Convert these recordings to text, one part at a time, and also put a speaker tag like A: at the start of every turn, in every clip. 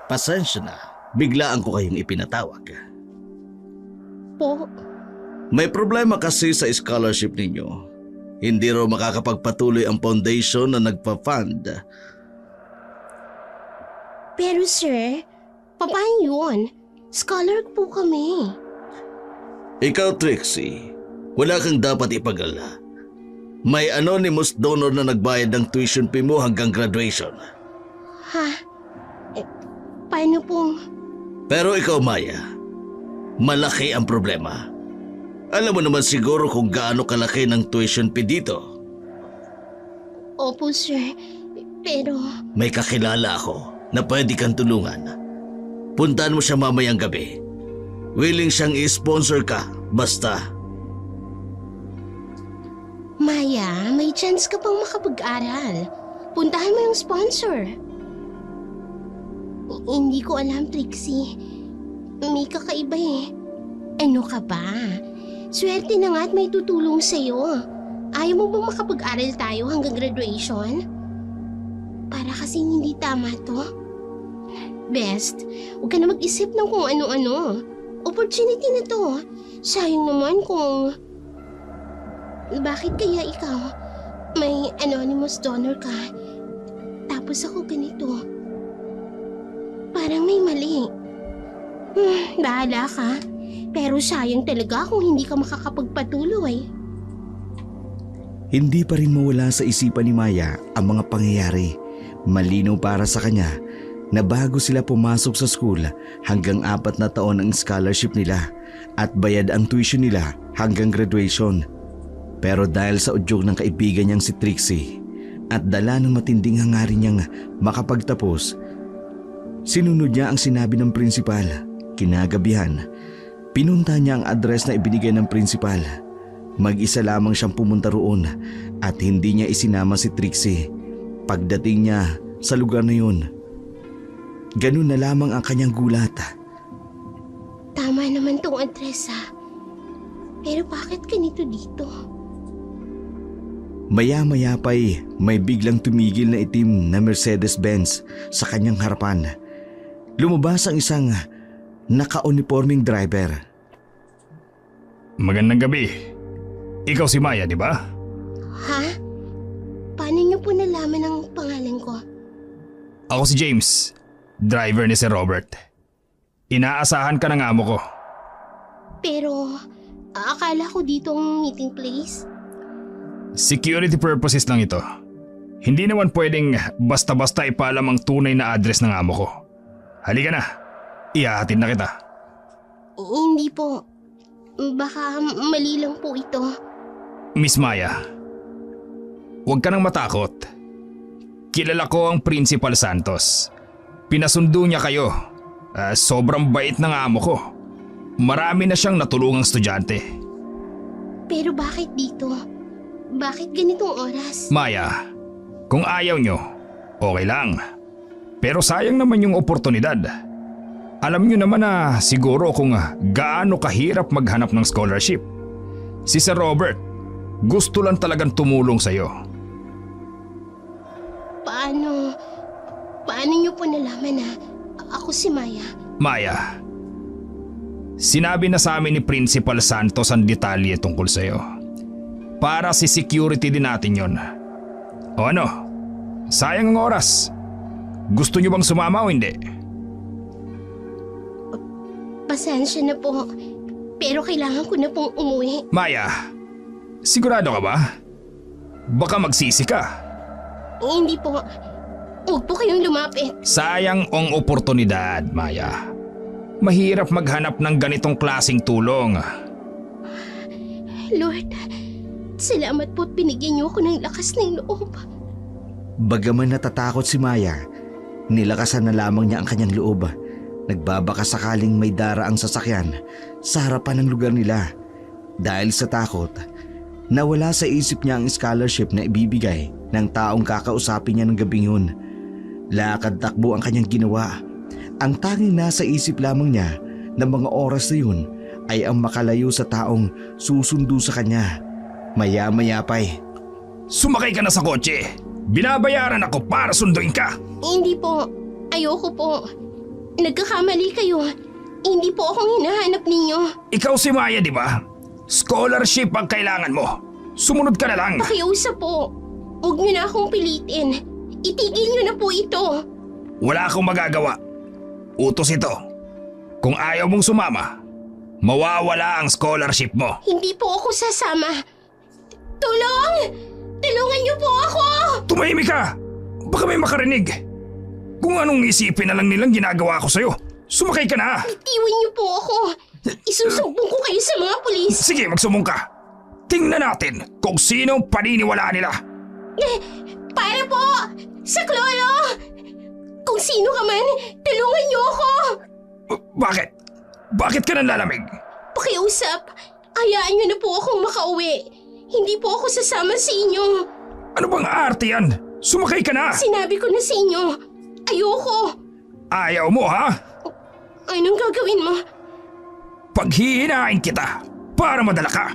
A: Pasensya na, biglaan ko kayong ipinatawag.
B: Po,
A: May problema kasi sa scholarship ninyo. Hindi raw makakapagpatuloy ang foundation na nagpa-fund.
B: pero sir, paano yun? Scholar po kami.
A: Ikaw, Trixie, wala kang dapat ipag-alala. May anonymous donor na nagbayad ng tuition fee mo hanggang graduation.
B: Ha? Paano pong...
A: Pero ikaw, Maya, malaki ang problema. Alam mo naman siguro kung gaano kalaki ng tuition fee dito.
B: Opo sir, pero...
A: May kakilala ako na pwede kang tulungan. Puntahan mo siya mamayang gabi. Willing siyang i-sponsor ka, basta.
B: Maya, may chance ka pang makapag-aral. Puntahan mo yung sponsor. Hindi ko alam, Trixie. May kakaiba eh. Ano ka ba? Swerte na nga at may tutulong sa'yo. Ayaw mo bang makapag-aral tayo hanggang graduation? Para kasing hindi tama to. Best, huwag ka na mag-isip ng kung ano-ano. Opportunity na to. Sayang naman kung... Bakit kaya ikaw? May anonymous donor ka. Tapos ako ganito. Parang may mali. Bahala ka. Pero sayang talaga kung hindi ka makakapagpatuloy.
C: Hindi pa rin mawala sa isipan ni Maya ang mga pangyayari. Malinaw para sa kanya na bago sila pumasok sa school hanggang 4 na taon ang scholarship nila at bayad ang tuition nila hanggang graduation. Pero dahil sa udyok ng kaibigan niyang si Trixie at dala ng matinding hangarin niyang makapagtapos, sinunod niya ang sinabi ng prinsipal. Kinagabihan, pinunta niya ang address na ibinigay ng prinsipal. Mag-isa lamang siyang pumunta roon at hindi niya isinama si Trixie. Pagdating niya sa lugar na yun, ganun na lamang ang kanyang gulat.
B: Tama naman tong address ha. Pero bakit ganito dito?
C: Maya-maya pa'y may biglang tumigil na itim na Mercedes-Benz sa kanyang harapan. Lumabas ang isang naka-uniforming driver.
D: Magandang gabi. Ikaw si Maya, di ba?
B: Ha? Paano niyo po nalaman ang pangalan ko?
D: Ako si James, driver ni Sir Robert. Inaasahan ka ng amo ko.
B: Pero akala ko dito ang meeting place.
D: Security purposes lang ito. Hindi naman pwedeng basta-basta ipaalam ang tunay na address ng amo ko. Halika na, ihahatid na kita.
B: Hindi po. Baka mali lang po ito.
D: Miss Maya, huwag ka nang matakot. Kilala ko ang Principal Santos. Pinasundo niya kayo. Sobrang bait ng amo ko. Marami na siyang natulungang estudyante.
B: Pero bakit dito? Bakit ganitong oras?
D: Maya, kung ayaw nyo, okay lang. Pero sayang naman yung oportunidad. Alam nyo naman na siguro kung gaano kahirap maghanap ng scholarship. Si Sir Robert, gusto lang talagang tumulong sa'yo.
B: Paano niyo po nalaman na ako si Maya?
D: Maya, sinabi na sa amin ni Principal Santos ang detalye tungkol sa'yo. Para si security din natin yon. O ano, sayang ang oras. Gusto nyo bang sumama o hindi?
B: Pasensya na po. Pero kailangan ko na pong umuwi.
D: Maya, sigurado ka ba? Baka magsisi ka.
B: Hindi po. Huwag po kayong lumapit.
D: Sayang ang oportunidad, Maya. Mahirap maghanap ng ganitong klaseng tulong.
B: Lord, salamat po at binigyan niyo ako ng lakas ng loob.
C: Bagaman natatakot si Maya, nilakasan na lamang niya ang kanyang loob. Nagbabaka sakaling may dara ang sasakyan sa harapan ng lugar nila. Dahil sa takot, nawala sa isip niya ang scholarship na ibibigay ng taong kakausapin niya ng gabing yun. Lakad takbo ang kanyang ginawa. Ang tanging nasa isip lamang niya ng mga oras na yun ay ang makalayo sa taong susundo sa kanya. Maya-maya pa'y,
D: Sumakay ka na sa kotse. Binabayaran ako para sunduin ka.
B: Hindi po. Ayoko po. Nagkakamali kayo. Hindi po akong hinahanap ninyo.
D: Ikaw si Maya, di ba? Scholarship ang kailangan mo. Sumunod ka na lang.
B: Pakiusap po. Huwag niyo na akong pilitin. Itigil niyo na po ito.
D: Wala akong magagawa. Utos ito. Kung ayaw mong sumama, mawawala ang scholarship mo.
B: Hindi po ako sasama. Tulong! Tulungan niyo po ako!
D: Tumahimik ka! Baka may makarinig. Kung anong isipin na lang nilang ginagawa ko sa'yo. Sumakay ka na!
B: Bitiwan niyo po ako. Isusumbong ko kayo sa mga pulis.
D: Sige, magsumbong ka. Tingnan natin kung sino ang paniniwalaan nila.
B: Para po! Sa klolo! Kung sino ka man, tulungan niyo ako!
D: Bakit? Bakit ka nanlalamig?
B: Pakiusap, hayaan niyo na po akong makauwi. Hindi po ako sasama sa inyo.
D: Ano bang arte yan? Sumakay ka na!
B: Sinabi ko na sa inyo, ayoko.
D: Ayaw mo, ha?
B: Anong gagawin mo?
D: Paghihinain kita para madala ka.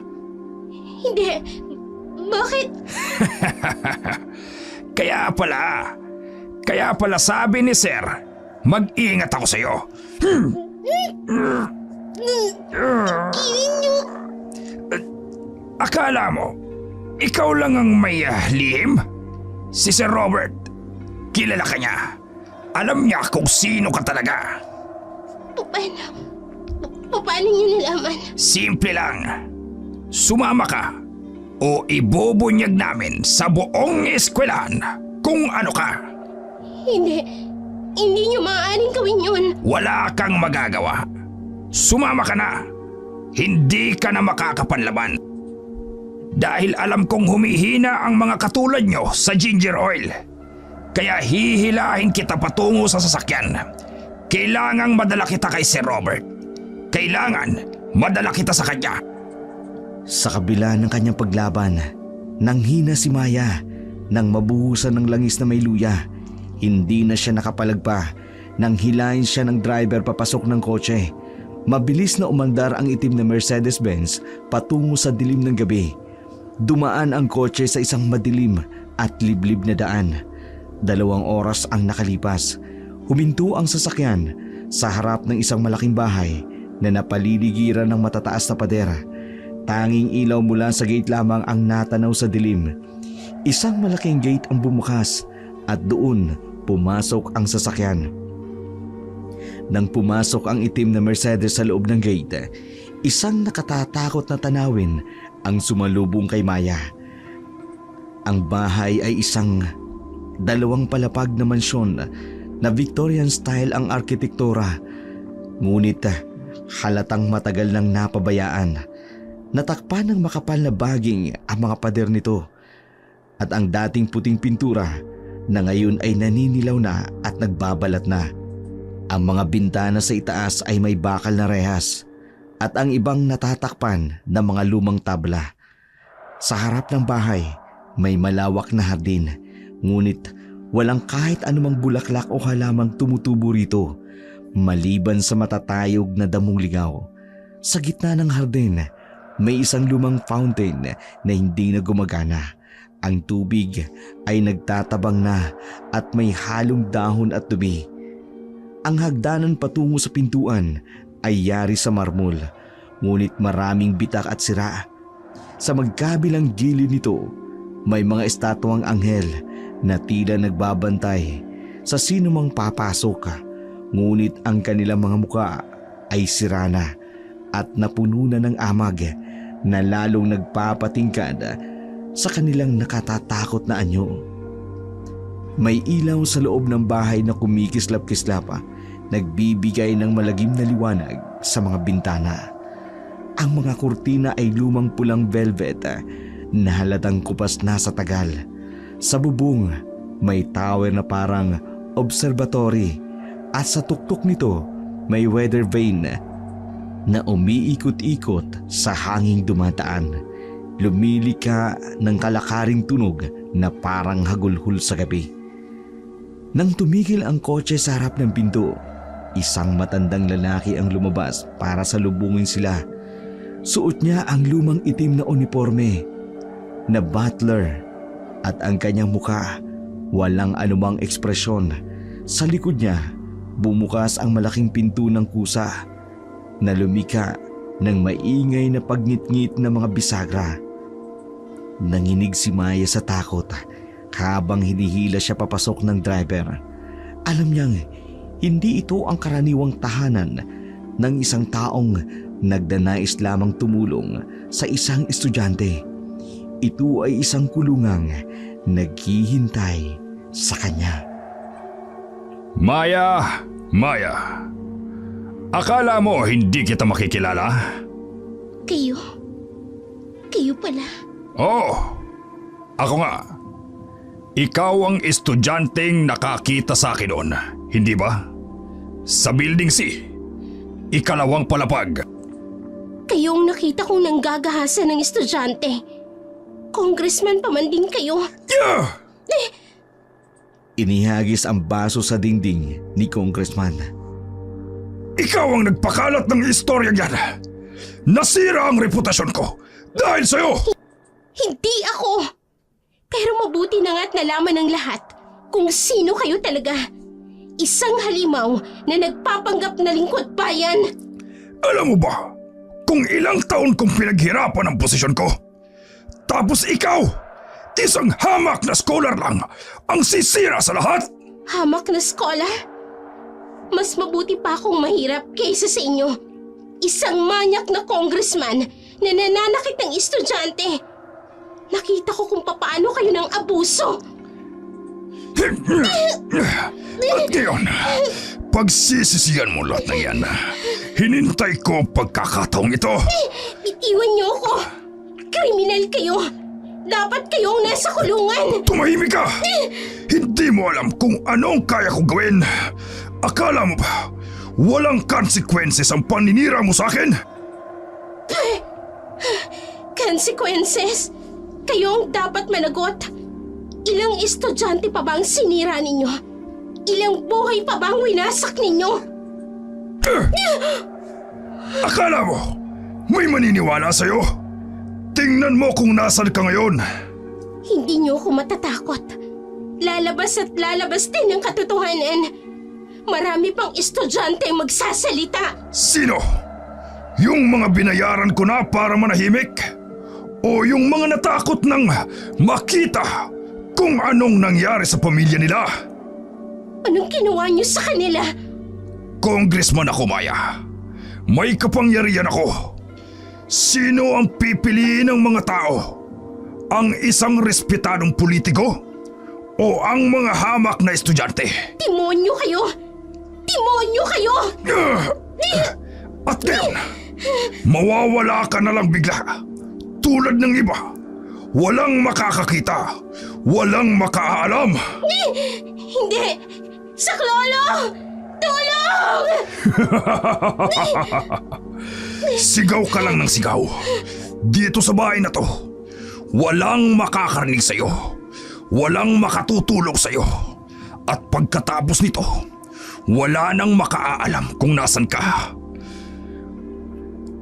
B: Hindi. Bakit?
D: Kaya pala sabi ni Sir, mag-ingat ako sa'yo.
B: Tingin niyo.
D: Akala mo, ikaw lang ang may lihim? Si Sir Robert, kilala ka niya. Alam niya kung sino ka talaga.
B: Paano niyo nalaman?
D: Simple lang. Sumama ka o ibubunyag namin sa buong eskwelahan kung ano ka.
B: Hindi. Hindi niyo maaaring gawin yun.
D: Wala kang magagawa. Sumama ka na. Hindi ka na makakapanlaban. Dahil alam kong humihina ang mga katulad nyo sa ginger oil. Kaya hihilahin kita patungo sa sasakyan. Kailangang madala kita kay Sir Robert. Kailangan madala kita sa kanya.
C: Sa kabila ng kanyang paglaban, nanghina si Maya nang mabuhusan ng langis na may luya. Hindi na siya nakapalagpa nang hilahin siya ng driver papasok ng kotse. Mabilis na umandar ang itim na Mercedes-Benz patungo sa dilim ng gabi. Dumaan ang kotse sa isang madilim at liblib na daan. 2 oras ang nakalipas. Huminto ang sasakyan sa harap ng isang malaking bahay na napaliligiran ng matataas na pader. Tanging ilaw mula sa gate lamang ang natanaw sa dilim. Isang malaking gate ang bumukas at doon pumasok ang sasakyan. Nang pumasok ang itim na Mercedes sa loob ng gate, isang nakatatakot na tanawin ang sumalubong kay Maya. Ang bahay ay isang 2 palapag na mansyon na Victorian style ang arkitektura. Ngunit halatang matagal nang napabayaan. Natakpan ng makapal na baging ang mga pader nito at ang dating puting pintura na ngayon ay naninilaw na at nagbabalat na. Ang mga bintana sa itaas ay may bakal na rehas at ang ibang natatakpan ng mga lumang tabla. Sa harap ng bahay may malawak na hardin, ngunit walang kahit anumang bulaklak o halamang tumutubo rito maliban sa matatayog na damong ligaw. Sa gitna ng hardin may isang lumang fountain na hindi na gumagana. Ang tubig ay nagtatabang na at may halong dahon at dumi. Ang hagdanan patungo sa pintuan ay yari sa marmol, ngunit maraming bitak at sira. Sa magkabilang gilid nito, may mga estatwang anghel na tila nagbabantay sa sinumang papasok. Ngunit ang kanilang mga muka ay sira na at napuno na ng amag na lalong nagpapatingkad sa kanilang nakatatakot na anyo. May ilaw sa loob ng bahay na kumikislap-kislap, nagbibigay ng malagim na liwanag sa mga bintana. Ang mga kurtina ay lumang pulang velvet na halatang kupas na sa tagal. Sa bubong may tower na parang observatory at sa tuktok nito may weather vane na umiikot-ikot sa hanging dumadaan. Lumilika ng kalakaring tunog na parang hagulhol sa gabi. Nang tumigil ang kotse sa harap ng pinto, isang matandang lalaki ang lumabas para salubungin sila. Suot niya ang lumang itim na uniforme na butler at ang kanyang muka walang anumang ekspresyon. Sa likod niya bumukas ang malaking pinto ng kusa na lumika ng maingay na pagngit-ngit ng mga bisagra. Nanginig si Maya sa takot habang hinihila siya papasok ng driver. Alam niyang hindi ito ang karaniwang tahanan ng isang taong nagdanais lamang tumulong sa isang estudyante. Ito ay isang kulungang naghihintay sa kanya.
D: Maya, Maya. Akala mo hindi kita makikilala?
B: Kayo? Kayo pala?
D: Oo, ako nga. Ikaw ang estudyanteng nakakita sa akin noon, hindi ba? Sa Building C, ikalawang palapag.
B: Kayong nakita kong nanggagahasan ng estudyante. Congressman pa man din kayo.
D: Yeah!
C: Inihagis ang baso sa dingding ni Congressman.
D: Ikaw ang nagpakalat ng istoryang yan. Nasira ang reputasyon ko dahil sa'yo.
B: Hindi ako! Pero mabuti na nga't nalaman ng lahat kung sino kayo talaga. Isang halimaw na nagpapanggap na lingkod bayan.
D: Alam mo ba kung ilang taon kong pinaghirapan ang posisyon ko? Tapos ikaw, isang hamak na scholar lang ang sisira sa lahat?
B: Hamak na scholar? Mas mabuti pa akong mahirap kaysa sa inyo. Isang manyak na congressman na nananakit ng estudyante. Nakita ko kung papaano kayo ng abuso.
D: At ngayon, pagsisisiyan mo lahat ng yan. Hinintay ko pagkakataong ito.
B: Bitiwan niyo ako. Kriminal kayo. Dapat kayong nasa kulungan.
D: Tumahimik ka! Hindi mo alam kung anong kaya kong gawin. Akala mo ba walang consequences ang paninira mo sa akin?
B: Consequences? Kayo ang dapat managot. Ilang estudyante pa bang sinira ninyo? Ilang buhay pa bang winasak ninyo?
D: Akala mo may maniniwala sa'yo? Tingnan mo kung nasan ka ngayon.
B: Hindi niyo ako matatakot. Lalabas at lalabas din ang katotohanan. Marami pang estudyante ang magsasalita.
D: Sino? Yung mga binayaran ko na para manahimik? O yung mga natakot nang makita kung anong nangyari sa pamilya nila?
B: Anong ginawa niyo sa kanila?
D: Congressman ako, Maya. May kapangyarihan ako. Sino ang pipiliin ng mga tao? Ang isang respetadong politiko? O ang mga hamak na estudyante?
B: Demonyo kayo! Demonyo kayo!
D: At ngayon, mawawala ka na lang bigla. Tulad ng iba. Walang makakakita. Walang makaalam.
B: Hindi! Saklolo! Tulong!
D: Sigaw ka lang ng sigaw. Dito sa bahay na to, walang makakarinig sa'yo. Walang makatutulog sa'yo. At pagkatapos nito, wala nang makaalam kung nasan ka.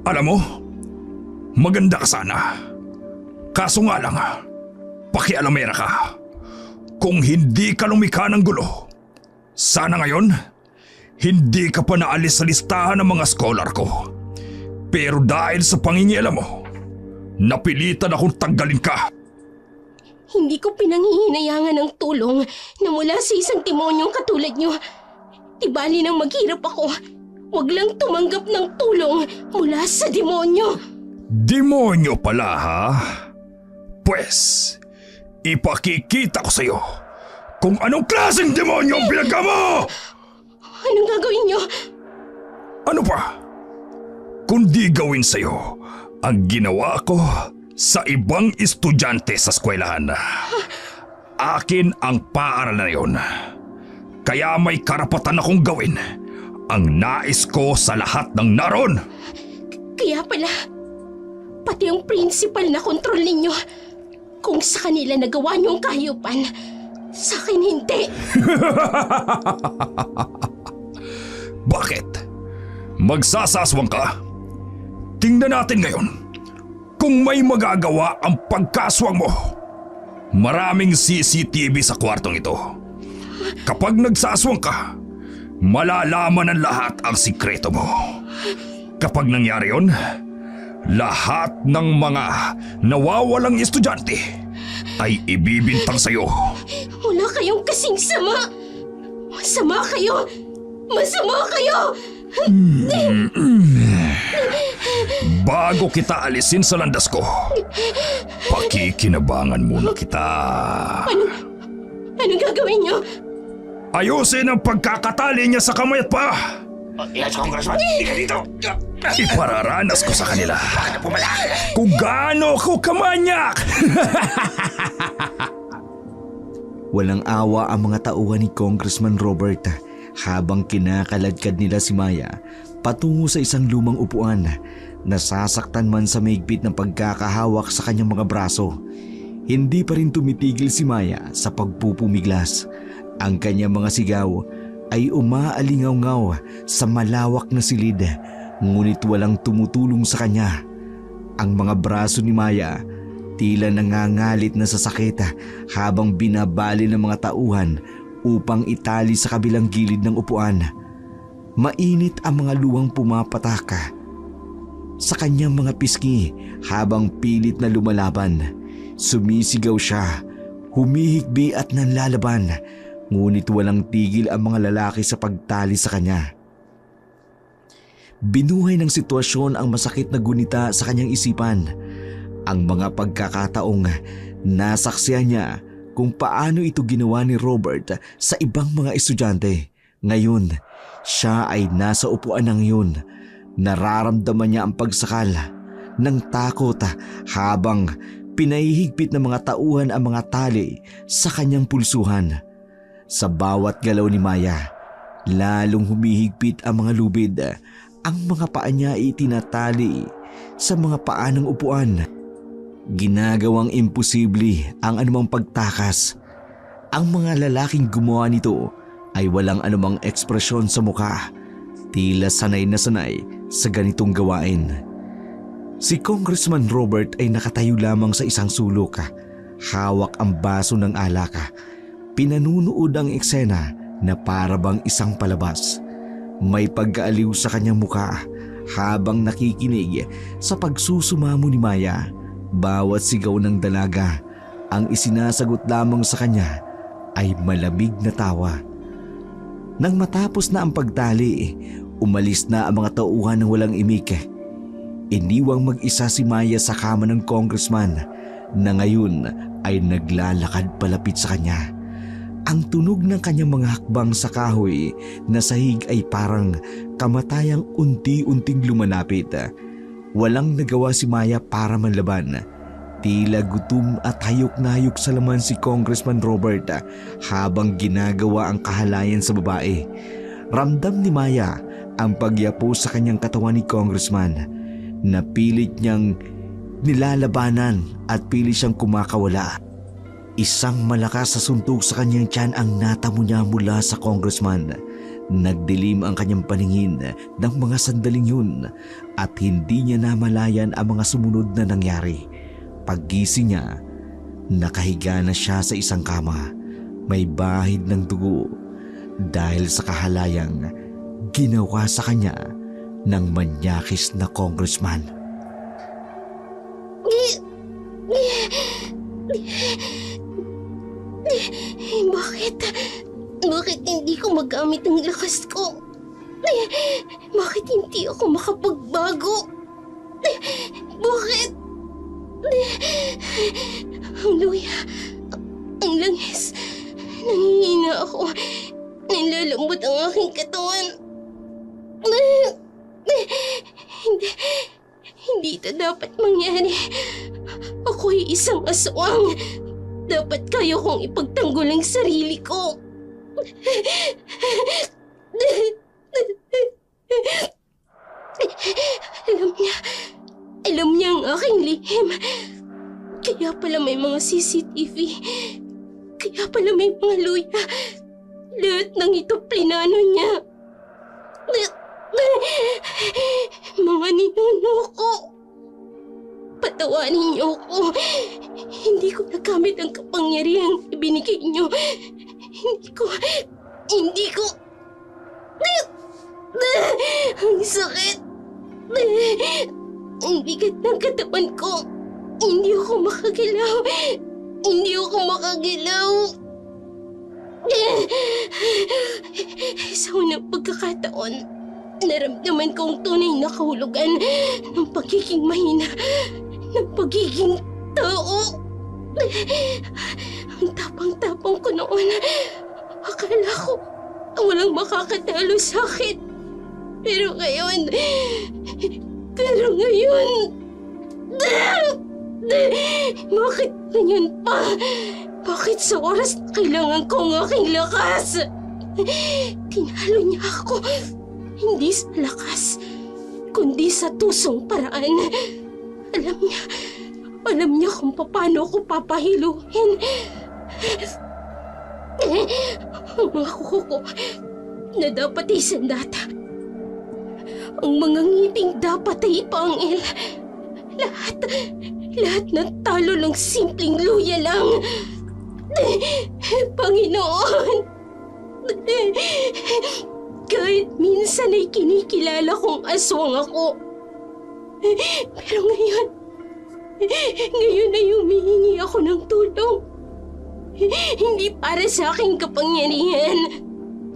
D: Alam mo, maganda ka sana. Kaso nga lang, pakialamera ka. Kung hindi ka lumikha ng gulo, sana ngayon, hindi ka pa naalis sa listahan ng mga scholar ko. Pero dahil sa pangingialam mo, napilitan akong tanggalin ka.
B: Hindi ko pinanghihinayangan ng tulong na mula sa isang demonyong katulad niyo. Tibali nang maghirap ako, wag lang tumanggap ng tulong mula sa demonyo.
D: Demonyo pala, ha? Pwes, ipakikita ko sa'yo kung anong klaseng demonyo ang pinagka mo!
B: Anong gagawin niyo?
D: Ano pa? Kundi gawin sa'yo ang ginawa ko sa ibang estudyante sa eskwelahan. Akin ang paaralan na yun. Kaya may karapatan akong gawin ang nais ko sa lahat ng naroon.
B: Kaya pala, pati yung principal na kontrol ninyo. Kung sa kanila nagawa niyo ang kahiyupan, sa akin hindi.
D: Bakit? Magsasaswang ka? Tingnan natin ngayon kung may magagawa ang pagkaswang mo. Maraming CCTV sa kwartong ito. Kapag nagsaswang ka, malalaman ng lahat ang sikreto mo. Kapag nangyari yun, lahat ng mga nawawalang estudyante ay ibibintang sa'yo.
B: Wala kayong kasing sama! Masama kayo! Masama kayo!
D: Bago kita alisin sa landas ko, pakikinabangan muna kita.
B: Anong gagawin niyo?
D: Ayusin ang pagkakatali niya sa kamay at paa.
E: Yes, Congressman. Ika dito.
D: Ipararanas ko sa kanila kung gaano ako kamanyak.
C: Walang awa ang mga tauhan ni Congressman Robert habang kinakaladkad nila si Maya patungo sa isang lumang upuan. Nasasaktan man sa mahigpit ng pagkakahawak sa kanyang mga braso, hindi pa rin tumitigil si Maya sa pagpupumiglas. Ang kanyang mga sigaw ay umaalingaw-ngaw sa malawak na silid, ngunit walang tumutulong sa kanya. Ang mga braso ni Maya tila nangangalit na sa sakit habang binabali ng mga tauhan upang itali sa kabilang gilid ng upuan. Mainit ang mga luwang pumapataka sa kanyang mga pisngi habang pilit na lumalaban. Sumisigaw siya, humihikbi at nanlalaban, ngunit walang tigil ang mga lalaki sa pagtali sa kanya. Binuhay ng sitwasyon ang masakit na gunita sa kanyang isipan. Ang mga pagkakataong nasaksihan niya kung paano ito ginawa ni Robert sa ibang mga estudyante. Ngayon, siya ay nasa upuan ng iyon. Nararamdaman niya ang pagsakal ng takot habang pinahihigpit ng mga tauhan ang mga tali sa kanyang pulsuhan. Sa bawat galaw ni Maya, lalong humihigpit ang mga lubid. Ang mga paa niya ay itinatali sa mga paa ng upuan. Ginagawang imposible ang anumang pagtakas. Ang mga lalaking gumawa nito ay walang anumang ekspresyon sa mukha. Tila sanay na sanay sa ganitong gawain. Si Congressman Robert ay nakatayo lamang sa isang sulok. Hawak ang baso ng alak. Pinanunood ang eksena na parabang isang palabas. May pagkaaliw sa kanyang mukha habang nakikinig sa pagsusumamo ni Maya. Bawat sigaw ng dalaga, ang isinasagot lamang sa kanya ay malamig na tawa. Nang matapos na ang pagtali, umalis na ang mga tauhan ng walang imik. Iniwang mag-isa si Maya sa kama ng congressman na ngayon ay naglalakad palapit sa kanya. Ang tunog ng kanyang mga hakbang sa kahoy na sahig ay parang kamatayang unti-unting lumalapit. Walang nagawa si Maya para manlaban. Tila gutom at hayok na hayok sa laman si Congressman Robert habang ginagawa ang kahalayan sa babae. Ramdam ni Maya ang pagyapo sa kanyang katawan ni Congressman. Napilit niyang nilalabanan at pilit siyang kumakawala. Isang malakas sa suntok sa kanyang tiyan ang natamo niya mula sa Congressman. Nagdilim ang kanyang paningin ng mga sandaling yun at hindi niya namalayan ang mga sumunod na nangyari. Paggising niya, nakahiga na siya sa isang kama. May bahid ng dugo dahil sa kahalayang ginawa sa kanya ng manyakis na congressman.
B: Bakit hindi ko magamit ang lakas ko? Bakit hindi ako makapagbago? Bakit? Ang luya, ang langis, nangihina ako, nilalambot ang aking katawan. Hindi ito dapat mangyari. Ako'y isang aswang. Dapat kayo kong ipagtanggol ang sarili ko. Alam niya ang aking lihim. Kaya pala may mga CCTV. Kaya pala may mga luya. Lahat ng ito plinano niya. Mga ninuno ko. Patawanin niyo ako. Hindi ko nagamit ang kapangyarihang ibinigay niyo. Hindi ko... Ang sakit! Ang bigat ng katawan ko. Hindi ako makagalaw. Hindi ako makagalaw. Sa unang pagkakataon, naramdaman kong tunay na kahulugan ng pagiging mahina, ng pagiging tao. Ang tapang-tapang ko noon. Akala ko walang makakatalo sa akin. Pero ngayon... Bakit ganyan pa? Bakit sa oras na kailangan ko ang aking lakas? Tinalo niya ako. Hindi sa lakas, kundi sa tusong paraan. Alam niya kung paano ako papahiluhin. Ang mga kuko ko na dapat ay sandata. Ang mga ngiting dapat ay ipangil. Lahat ng talo ng simpleng luya lang. Panginoon! Kahit minsan ay kinikilala kong aswang ako. Pero ngayon ay humihingi ako ng tulong. Hindi para sa aking kapangyarihan,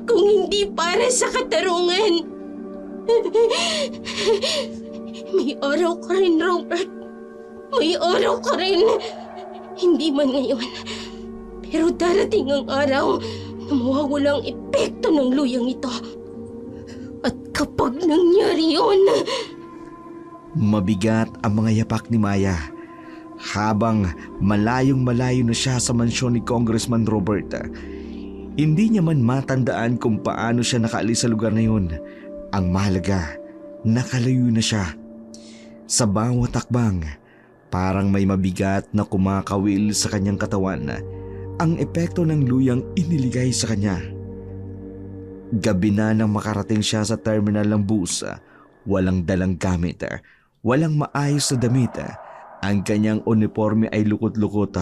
B: kung hindi para sa katarungan. May araw ka rin, Robert. May araw ka rin. Hindi man ngayon, pero darating ang araw na mawawala ang epekto ng luyang ito. At kapag nangyari yun...
C: Mabigat ang mga yapak ni Maya. Habang malayong-malayo na siya sa mansyon ni Congressman Robert, hindi niya man matandaan kung paano siya nakaalis sa lugar na yun. Ang mahalaga, nakalayo na siya. Sa bawat takbang, parang may mabigat na kumakawil sa kanyang katawan ang epekto ng luyang iniligay sa kanya. Gabi na nang makarating siya sa terminal ng bus, walang dalang gamit, walang maayos na damit. Ang kanyang uniforme ay lukot-lukot,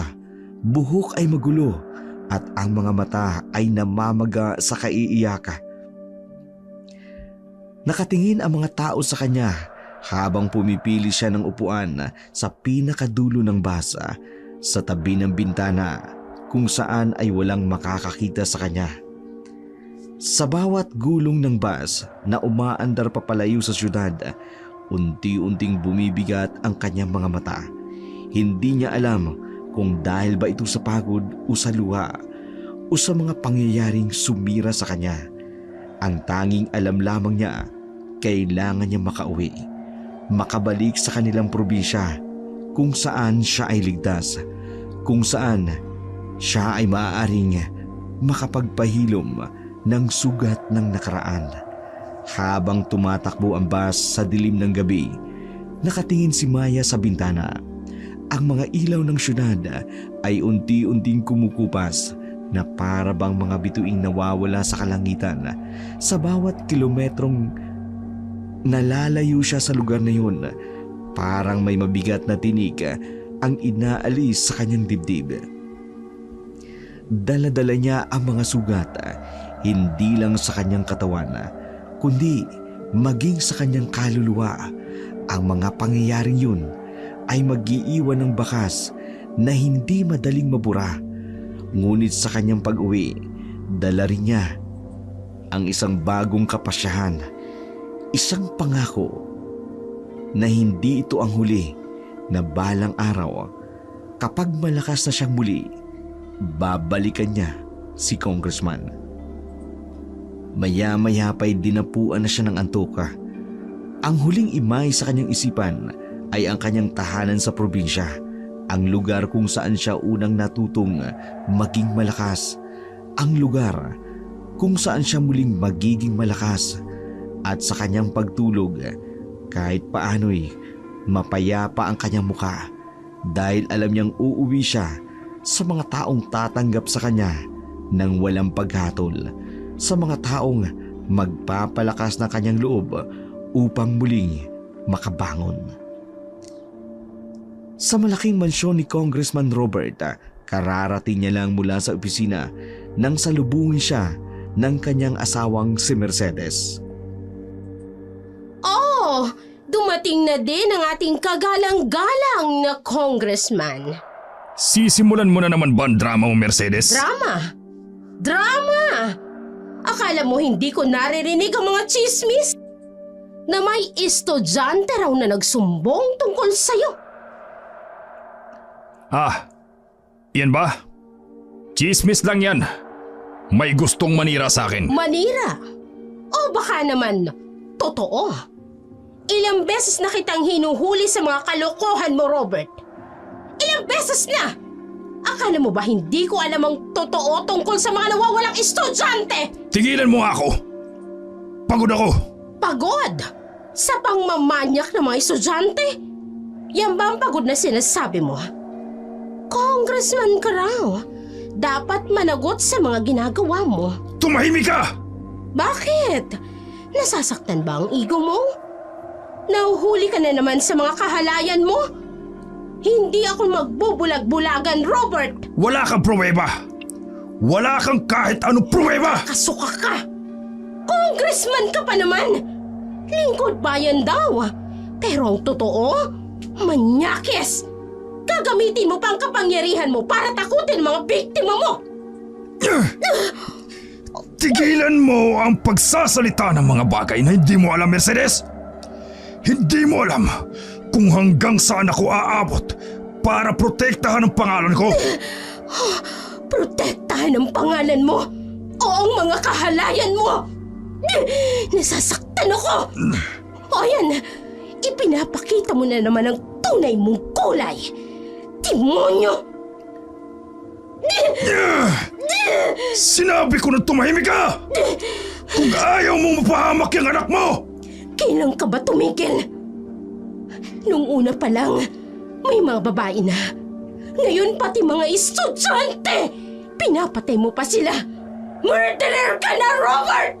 C: buhok ay magulo, at ang mga mata ay namamaga sa kaiiyak. Nakatingin ang mga tao sa kanya habang pumipili siya ng upuan sa pinakadulo ng basa sa tabi ng bintana kung saan ay walang makakakita sa kanya. Sa bawat gulong ng bus na umaandar papalayo sa syudad, unti-unting bumibigat ang kanyang mga mata. Hindi niya alam kung dahil ba ito sa pagod o sa luha o sa mga pangyayaring sumira sa kanya. Ang tanging alam lamang niya, kailangan niya makauwi, makabalik sa kanilang probinsya kung saan siya ay ligtas, kung saan siya ay maaaring makapagpahilom ng sugat ng nakaraan. Habang tumatakbo ang bus sa dilim ng gabi, nakatingin si Maya sa bintana. Ang mga ilaw ng syudad ay unti-unting kumukupas na para bang mga bituing nawawala sa kalangitan. Sa bawat kilometrong nalalayo siya sa lugar na yun, parang may mabigat na tinig ang inaalis sa kanyang dibdib. Dala-dala niya ang mga sugat, hindi lang sa kanyang katawan, kundi maging sa kanyang kaluluwa. Ang mga pangyayaring yun ay mag-iiwan ng bakas na hindi madaling mabura. Ngunit sa kanyang pag-uwi, dala rin niya ang isang bagong kapasyahan, isang pangako na hindi ito ang huli, na balang araw, kapag malakas na siyang muli, babalikan niya si Congressman. Maya-maya pa'y dinapuan na siya ng antuka. Ang huling imay sa kanyang isipan ay ang kanyang tahanan sa probinsya, ang lugar kung saan siya unang natutong maging malakas, ang lugar kung saan siya muling magiging malakas, at sa kanyang pagtulog, kahit paano'y mapayapa ang kanyang muka dahil alam niyang uuwi siya sa mga taong tatanggap sa kanya ng walang paghatol, sa mga taong magpapalakas ng kanyang loob upang muling makabangon. Sa malaking mansyon ni Congressman Robert, kararating niya lang mula sa opisina nang salubungin siya ng kanyang asawang si Mercedes.
B: dumating na din ang ating kagalang-galang na congressman.
D: Sisimulan mo na naman ba ang drama mo, Mercedes?
B: Drama? Drama! Akala mo hindi ko naririnig ang mga chismis? Na may estudyante raw na nagsumbong tungkol sa'yo.
D: Yan ba? Chismis lang yan. May gustong manira sa akin.
B: Manira? O baka naman, totoo? Ilang beses na kitang hinuhuli sa mga kalokohan mo, Robert. Ilang beses na! Akala mo ba hindi ko alam ang totoo tungkol sa mga nawawalang estudyante?
D: Tigilan mo nga ako! Pagod ako!
B: Pagod? Sa pangmamanyak ng mga estudyante? Yan ba ang pagod na sinasabi mo? Congressman ka raw. Dapat managot sa mga ginagawa mo.
D: Tumahimik ka!
B: Bakit? Nasasaktan ba ang ego mo? Nahuhuli ka na naman sa mga kahalayan mo? Hindi ako magbubulag-bulagan, Robert!
D: Wala kang pruweba! Wala kang kahit anong pruweba!
B: Kasuka ka! Congressman ka pa naman! Lingkod bayan daw. Pero ang totoo, manyakis! Gagamitin mo pa ang kapangyarihan mo para takutin ang mga biktima mo!
D: Tigilan mo ang pagsasalita ng mga bagay na hindi mo alam, Mercedes! Hindi mo alam kung hanggang saan ako aabot para protektahan ang pangalan ko.
B: Protektahan ang pangalan mo o ang mga kahalayan mo! Nasasaktan ako! O yan, ipinapakita mo na naman ang tunay mong kulay! Demonyo!
D: Sinabi ko na tumahimik ka! Kung ayaw mong mapahamak yung anak mo!
B: Kailan ka ba tumigil? Nung una pa lang, may mga babae na. Ngayon pati mga estudyante! Pinapatay mo pa sila! Murderer ka na, Robert!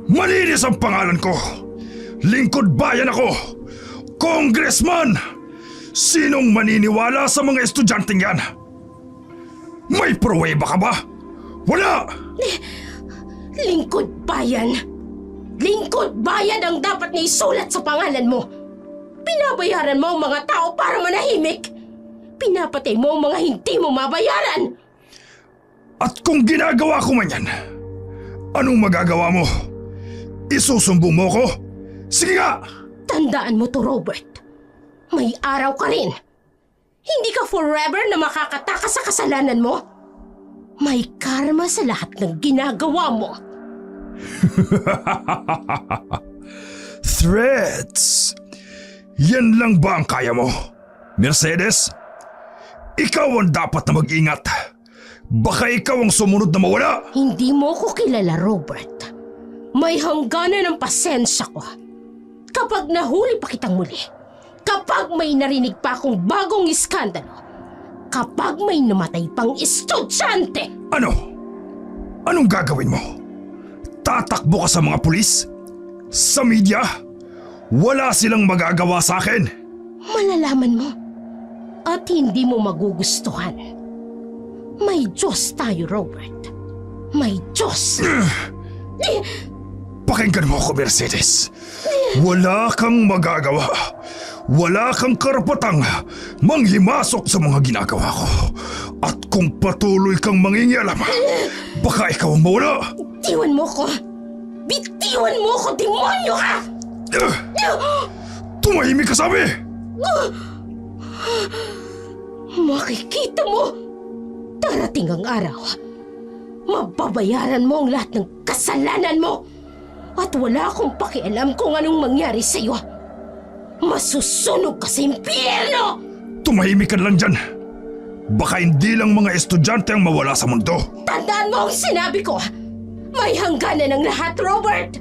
D: Malinis ang pangalan ko! Lingkod bayan ako! Congressman! Sinong maniniwala sa mga estudyanteng yan? May pruweba ka ba? Wala!
B: Lingkod bayan! Lingkod bayan ang dapat na isulat sa pangalan mo! Pinabayaran mo ang mga tao para manahimik! Pinapatay mo ang mga hindi mo mabayaran!
D: At kung ginagawa ko man yan, anong magagawa mo? Isusumbong mo ko? Sige nga!
B: Tandaan mo to, Robert. May araw ka rin. Hindi ka forever na makakatakas sa kasalanan mo. May karma sa lahat ng ginagawa mo.
D: Threats! Yan lang ba ang kaya mo? Mercedes? Ikaw ang dapat na mag-ingat. Baka ikaw ang sumunod na mawala.
B: Hindi mo ko kilala, Robert. May hangganan ng pasensya ko. Kapag nahuli pa kitang muli, kapag may narinig pa akong bagong iskandalo, kapag may namatay pang estudyante.
D: Ano? Anong gagawin mo? Tatakbo ka sa mga pulis? Sa media? Wala silang magagawa sa akin.
B: Malalaman mo at hindi mo magugustuhan. May Diyos tayo, Robert. May Diyos.
D: Pakinggan mo ako, Mercedes. Wala kang magagawa. Wala kang karapatang manghimasok sa mga ginagawa ko. At kung patuloy kang mangingialam, baka ikaw ang mawala.
B: Bitiwan mo ko! Bitiwan mo ko, demonyo ka!
D: Tumahimik ka, sabi!
B: Makikita mo! Darating ang araw. Mababayaran mo ang lahat ng kasalanan mo. At wala akong pakialam kung anong mangyari sa'yo. Masusunog ka sa impyerno!
D: Tumahimik ka lang dyan. Baka hindi lang mga estudyante ang mawala sa mundo.
B: Tandaan mo ang sinabi ko. May hangganan ang lahat, Robert.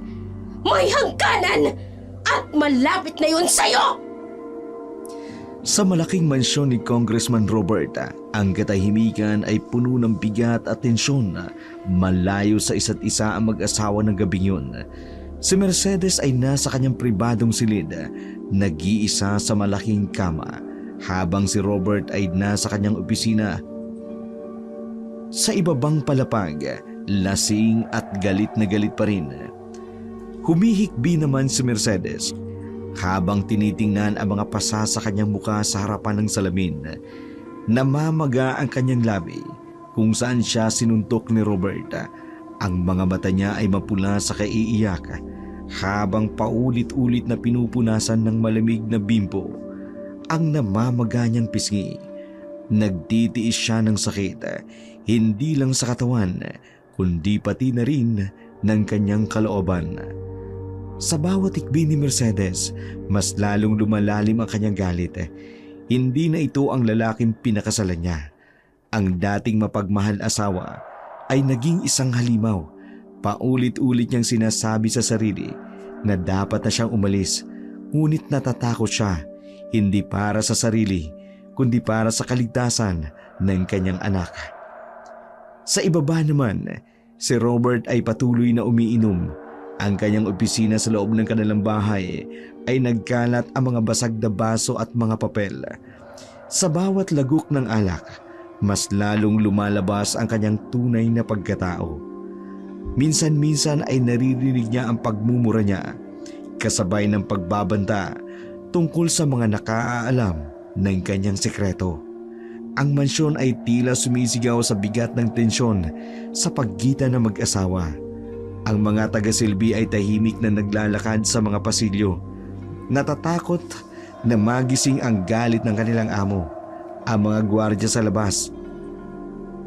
B: May hangganan. At malapit na yun sa'yo.
C: Sa malaking mansyon ni Congressman Robert, ang katahimikan ay puno ng bigat at tensyon. Malayo sa isa't isa ang mag-asawa ng gabing yun. Si Mercedes ay nasa kanyang pribadong silid, nag-iisa sa malaking kama, habang si Robert ay nasa kanyang opisina. Sa ibabang palapag, lasing at galit na galit pa rin. Humihikbi naman si Mercedes habang tinitingnan ang mga pasa sa kanyang muka sa harapan ng salamin. Namamaga ang kanyang labi kung saan siya sinuntok ni Robert. Ang mga mata niya ay mapula sa kaiiyak habang paulit-ulit na pinupunasan ng malamig na bimpo ang namamaga niyang pisngi. Nagtitiis siya ng sakit, hindi lang sa katawan, kundi pati na rin ng kanyang kalooban. Sa bawat ikbi ni Mercedes, mas lalong lumalalim ang kanyang galit. Hindi na ito ang lalaking pinakasalan niya. Ang dating mapagmahal asawa ay naging isang halimaw. Paulit-ulit niyang sinasabi sa sarili na dapat na siyang umalis, ngunit natatakot siya, hindi para sa sarili, kundi para sa kaligtasan ng kanyang anak. Sa ibaba naman, si Robert ay patuloy na umiinom. Ang kanyang opisina sa loob ng kanilang bahay ay nagkalat ang mga basag na baso at mga papel. Sa bawat lagok ng alak, mas lalong lumalabas ang kanyang tunay na pagkatao. Minsan-minsan ay naririnig niya ang pagmumura niya, kasabay ng pagbabanta tungkol sa mga nakaalam ng kanyang sekreto. Ang mansyon ay tila sumisigaw sa bigat ng tensyon sa pagitan ng mag-asawa. Ang mga taga-silbi ay tahimik na naglalakad sa mga pasilyo, natatakot na magising ang galit ng kanilang amo. Ang mga gwardiya sa labas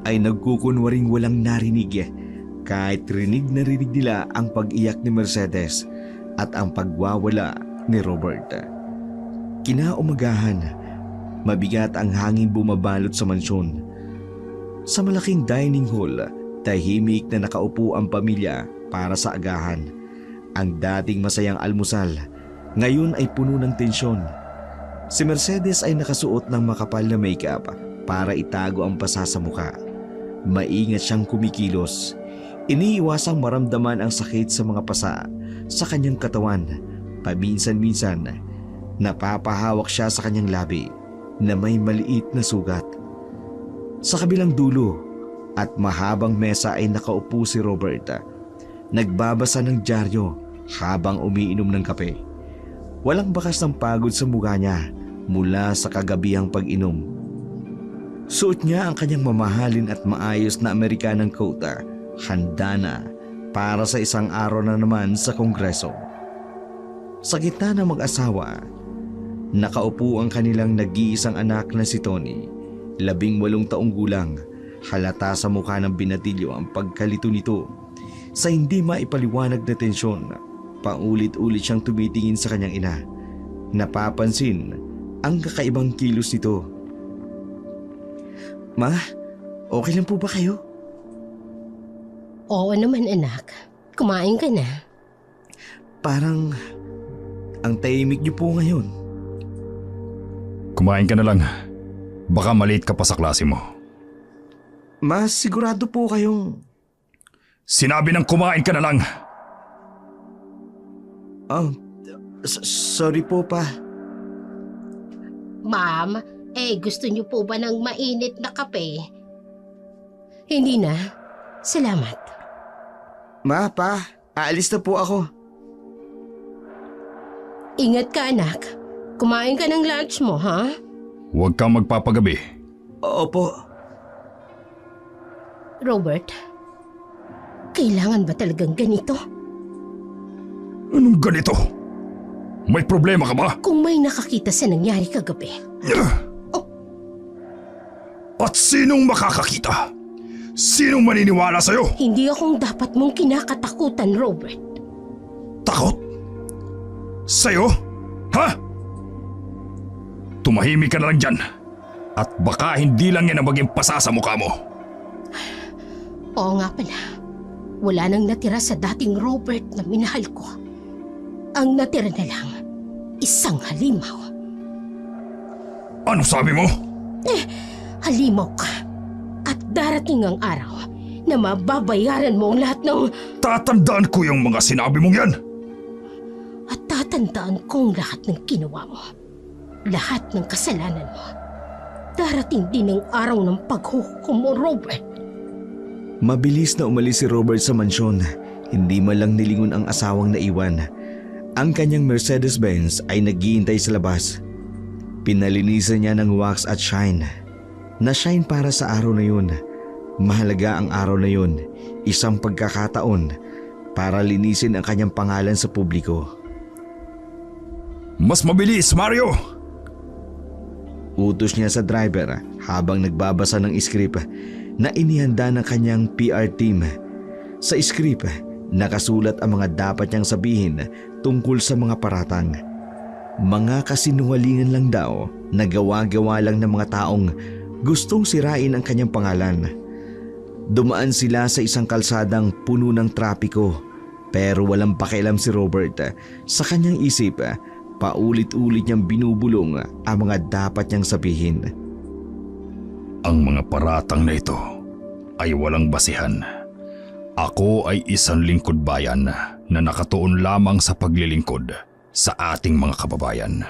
C: ay nagkukunwaring walang narinig, kahit rinig na rinig nila ang pag-iyak ni Mercedes at ang pagwawala ni Robert. Kinaumagahan, mabigat ang hangin bumabalot sa mansyon. Sa malaking dining hall, tahimik na nakaupo ang pamilya para sa agahan. Ang dating masayang almusal, ngayon ay puno ng tensyon. Si Mercedes ay nakasuot ng makapal na makeup para itago ang pasa sa muka. Maingat siyang kumikilos. Iniiwasang maramdaman ang sakit sa mga pasa sa kanyang katawan. Paminsan-minsan, napapahawak siya sa kanyang labi na may maliit na sugat. Sa kabilang dulo at mahabang mesa ay nakaupo si Robert. Nagbabasa ng dyaryo habang umiinom ng kape. Walang bakas ng pagod sa mukha niya mula sa kagabihang pag-inom. Suot niya ang kanyang mamahalin at maayos na Amerikanang coat, handa na para sa isang araw na naman sa kongreso. Sa gitna ng mag-asawa, nakaupo ang kanilang nag-iisang anak na si Tony, 18 taong gulang. Halata sa mukha ng binatilyo ang pagkalito nito. Sa hindi maipaliwanag na tensyon, paulit-ulit siyang tumitingin sa kanyang ina. Napapansin ang kakaibang kilos nito. Ma, okay lang po ba kayo?
B: Oo naman anak, kumain ka na.
C: Parang ang tahimik niyo po ngayon.
D: Kumain ka na lang. Baka malate ka pa sa klase mo.
C: Mas sigurado po kayong...
D: Sinabi ng kumain ka na lang.
C: Oh, sorry po pa.
B: Ma'am, gusto niyo po ba ng mainit na kape? Hindi na. Salamat.
C: Ma, pa, aalis na po ako.
B: Ingat ka anak. Kumain ka ng lunch mo, ha?
D: Huwag kang magpapagabi.
C: Opo.
B: Robert, kailangan ba talagang ganito?
D: Anong ganito? May problema ka ba?
B: Kung may nakakita sa nangyari kagabi.
D: At sinong makakakita? Sinong maniniwala sa'yo?
B: Hindi akong dapat mong kinakatakutan, Robert.
D: Takot? Sa'yo? Ha? Tumahimik ka na lang dyan. At baka hindi lang yan ang maging pasa sa mukha mo.
B: Oo nga pala. Wala nang natira sa dating Robert na minahal ko. Ang natira na lang, isang halimaw.
D: Ano sabi mo?
B: Halimaw ka. At darating ang araw na mababayaran mo ang lahat ng...
D: Tatandaan ko yung mga sinabi mong yan.
B: At tatandaan kong lahat ng ginawa mo. Lahat ng kasalanan mo. Darating din ang araw ng paghuhukom mo, Robert.
C: Mabilis na umalis si Robert sa mansyon. Hindi man lang nilingon ang asawang naiwan. Ang kanyang Mercedes-Benz ay naghihintay sa labas. Pinalinisan niya ng wax at shine. Na-shine para sa araw na yun. Mahalaga ang araw na yun. Isang pagkakataon para linisin ang kanyang pangalan sa publiko.
D: Mas mabilis, Mario!
C: Utos niya sa driver habang nagbabasa ng script na inihanda ng kanyang PR team. Sa script, nakasulat ang mga dapat niyang sabihin tungkol sa mga paratang. Mga kasinungalingan lang daw na gawa-gawa lang ng mga taong gustong sirain ang kanyang pangalan. Dumaan sila sa isang kalsadang puno ng trapiko pero walang pakialam si Robert. Sa kanyang isip, paulit-ulit niyang binubulong ang mga dapat niyang sabihin.
D: Ang mga paratang na ito ay walang basihan. Ako ay isang lingkod bayan na nakatuon lamang sa paglilingkod sa ating mga kababayan.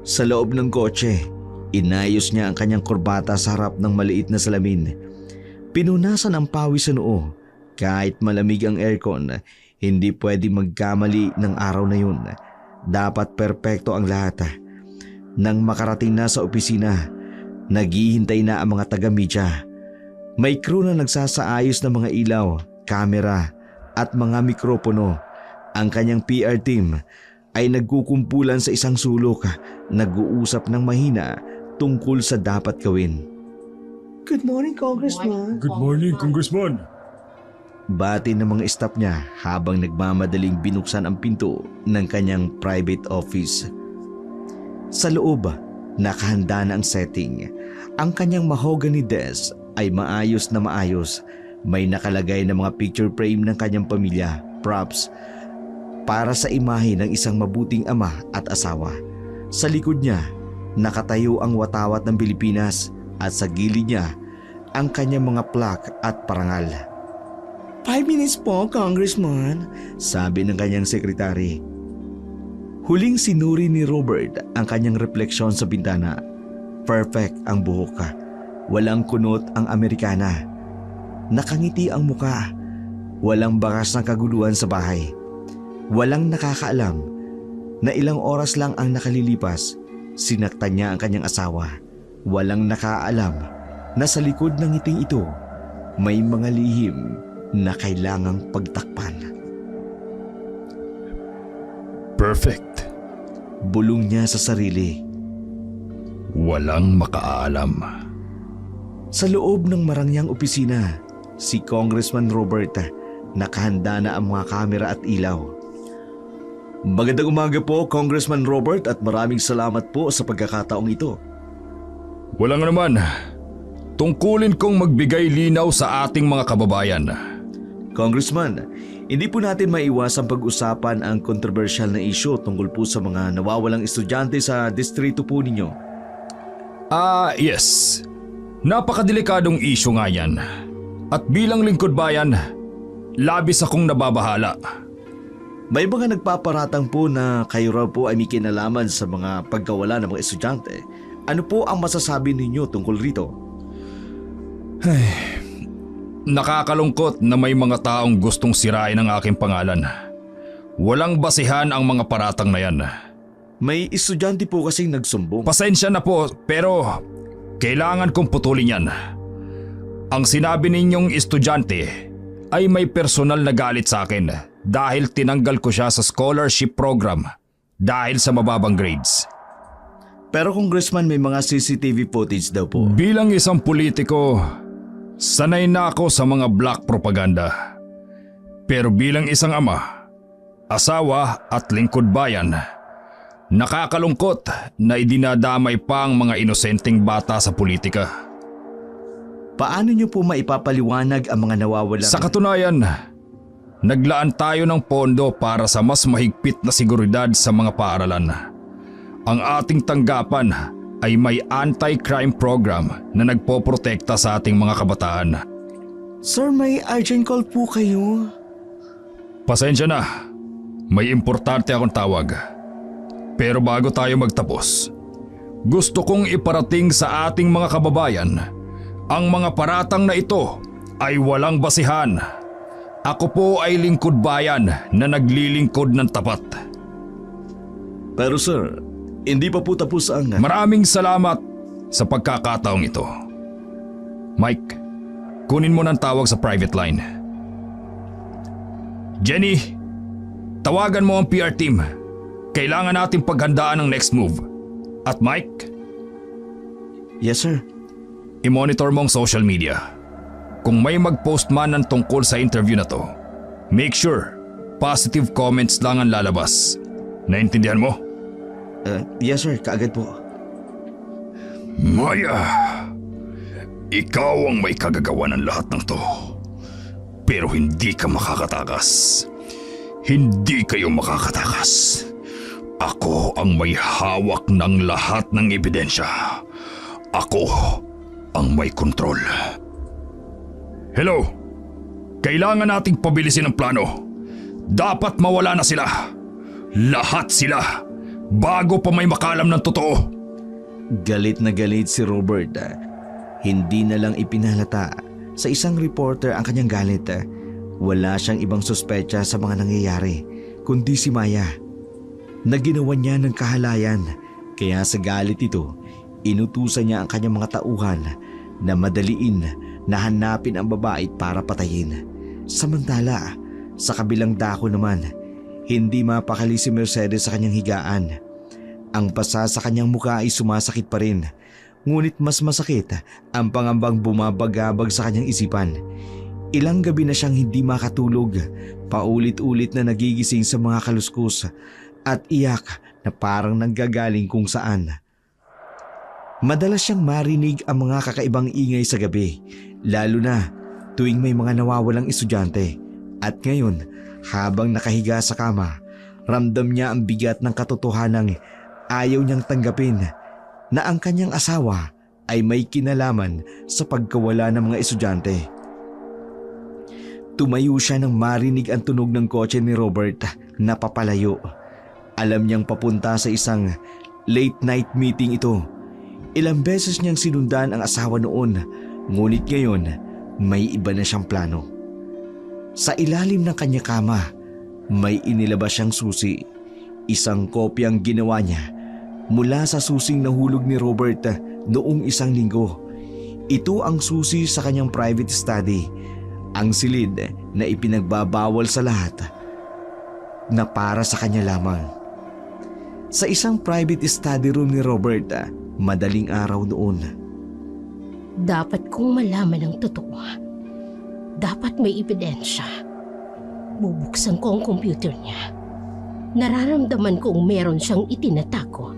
C: Sa loob ng kotse, inayos niya ang kanyang kurbata sa harap ng maliit na salamin. Pinunasan ang pawis sa noo. Kahit malamig ang aircon, hindi pwede magkamali ng araw na yun. Dapat perpekto ang lahat. Nang makarating na sa opisina, naghihintay na ang mga taga-media. May crew na nagsasaayos ng mga ilaw, kamera at mga mikropono. Ang kanyang PR team ay nagkukumpulan sa isang sulok, nag-uusap ng mahina tungkol sa dapat gawin.
F: Good morning, Congressman.
D: Good morning, Congressman.
C: Bati ng mga staff niya habang nagmamadaling binuksan ang pinto ng kanyang private office. Sa loob, nakahanda na ang setting. Ang kanyang mahogany desk ay maayos na maayos. May nakalagay na mga picture frame ng kanyang pamilya, props, para sa imahe ng isang mabuting ama at asawa. Sa likod niya, nakatayo ang watawat ng Pilipinas at sa gilid niya ang kanyang mga plaque at parangal.
F: 5 minutes po, Congressman.
C: Sabi ng kanyang sekretary. Huling sinuri ni Robert ang kanyang refleksyon sa bintana. Perfect ang buhok. Walang kunot ang Amerikana. Nakangiti ang muka. Walang bakas ng kaguluhan sa bahay. Walang nakakaalam na ilang oras lang ang nakalilipas. Sinaktan niya ang kanyang asawa. Walang nakaalam na sa likod ng ngiting ito may mga lihim na kailangang pagtakpan.
D: Perfect.
C: Bulong niya sa sarili.
D: Walang makaalam.
C: Sa loob ng marangyang opisina, si Congressman Robert, nakahanda na ang mga kamera at ilaw. Magandang umaga po, Congressman Robert, at maraming salamat po sa pagkakataong ito.
D: Walang naman. Tungkulin kong magbigay linaw sa ating mga kababayan.
C: Congressman, hindi po natin maiwasang pag-usapan ang kontrobersyal na isyu tungkol po sa mga nawawalang estudyante sa distrito po ninyo.
D: Yes. Napakadelikadong isyu nga yan. At bilang lingkod bayan, labis akong nababahala.
C: May mga nagpaparatang po na kayo raw po ay may kinalaman sa mga pagkawala ng mga estudyante. Ano po ang masasabi ninyo tungkol rito?
D: Nakakalungkot na may mga taong gustong sirain ang aking pangalan. Walang basihan ang mga paratang na yan.
C: May estudyante po kasing nagsumbong.
D: Pasensya na po pero kailangan kong putulin yan. Ang sinabi ninyong estudyante ay may personal na galit sa akin dahil tinanggal ko siya sa scholarship program dahil sa mababang grades.
C: Pero Congressman, may mga CCTV footage daw po.
D: Bilang isang politiko, sanay na ako sa mga black propaganda. Pero bilang isang ama, asawa at lingkod bayan, nakakalungkot na idinadamay pa ang mga inosenteng bata sa politika.
C: Paano niyo po maipapaliwanag ang mga nawawalang...
D: Sa katunayan, naglaan tayo ng pondo para sa mas mahigpit na seguridad sa mga paaralan. Ang ating tanggapan ay may anti-crime program na nagpoprotekta sa ating mga kabataan.
F: Sir, may urgent call po kayo.
D: Pasensya na, may importante akong tawag. Pero bago tayo magtapos, gusto kong iparating sa ating mga kababayan ang mga paratang na ito ay walang basihan. Ako po ay lingkod bayan na naglilingkod ng tapat.
C: Pero sir, hindi pa po tapos ang...
D: Maraming salamat sa pagkakataong ito. Mike, kunin mo ng tawag sa private line. Jenny, tawagan mo ang PR team. Kailangan natin paghandaan ang next move. At Mike,
C: Yes sir.
D: i-monitor mo ang social media. Kung may mag-post man ng tungkol sa interview na to, make sure positive comments lang ang lalabas. Naintindihan mo?
C: Yes sir, kaagad po.
D: Maya, ikaw ang may kagagawa ng lahat ng to. Pero hindi ka makakatakas. Hindi kayo makakatakas. Ako ang may hawak ng lahat ng ebidensya. Ako ang may kontrol. Hello? Kailangan nating pabilisin ang plano. Dapat mawala na sila. Lahat sila. Bago pa may makalam ng totoo.
C: Galit na galit si Robert. Hindi na lang ipinalata sa isang reporter ang kanyang galit. Wala siyang ibang suspecha sa mga nangyayari, kundi si Maya. Naginawa niya ng kahalayan, kaya sa galit ito, inutusan niya ang kanyang mga tauhan na madaliin na hanapin ang babae para patayin. Samantala, sa kabilang dako naman, hindi mapakali si Mercedes sa kanyang higaan. Ang pasa sa kanyang mukha ay sumasakit pa rin. Ngunit mas masakit ang pangambang bumabagabag sa kanyang isipan. Ilang gabi na siyang hindi makatulog, paulit-ulit na nagigising sa mga kaluskus at iyak na parang nanggagaling kung saan. Madalas siyang marinig ang mga kakaibang ingay sa gabi, lalo na tuwing may mga nawawalang estudyante. At ngayon, habang nakahiga sa kama, ramdam niya ang bigat ng katotohanang ayaw niyang tanggapin na ang kanyang asawa ay may kinalaman sa pagkawala ng mga estudyante. Tumayo siya nang marinig ang tunog ng kotse ni Robert na papalayo. Alam niyang papunta sa isang late night meeting ito. Ilang beses niyang sinundan ang asawa noon, ngunit ngayon may iba na siyang plano. Sa ilalim ng kanyang kama, may inilabas siyang susi. Isang kopyang ginawa niya mula sa susing nahulog ni Robert noong isang linggo. Ito ang susi sa kanyang private study, ang silid na ipinagbabawal sa lahat na para sa kanya lamang. Sa isang private study room ni Robert, madaling araw noon.
B: Dapat kong malaman ang totoo. Dapat may ebidensya. Bubuksan ko ang computer niya. Nararamdaman kong meron siyang itinatago.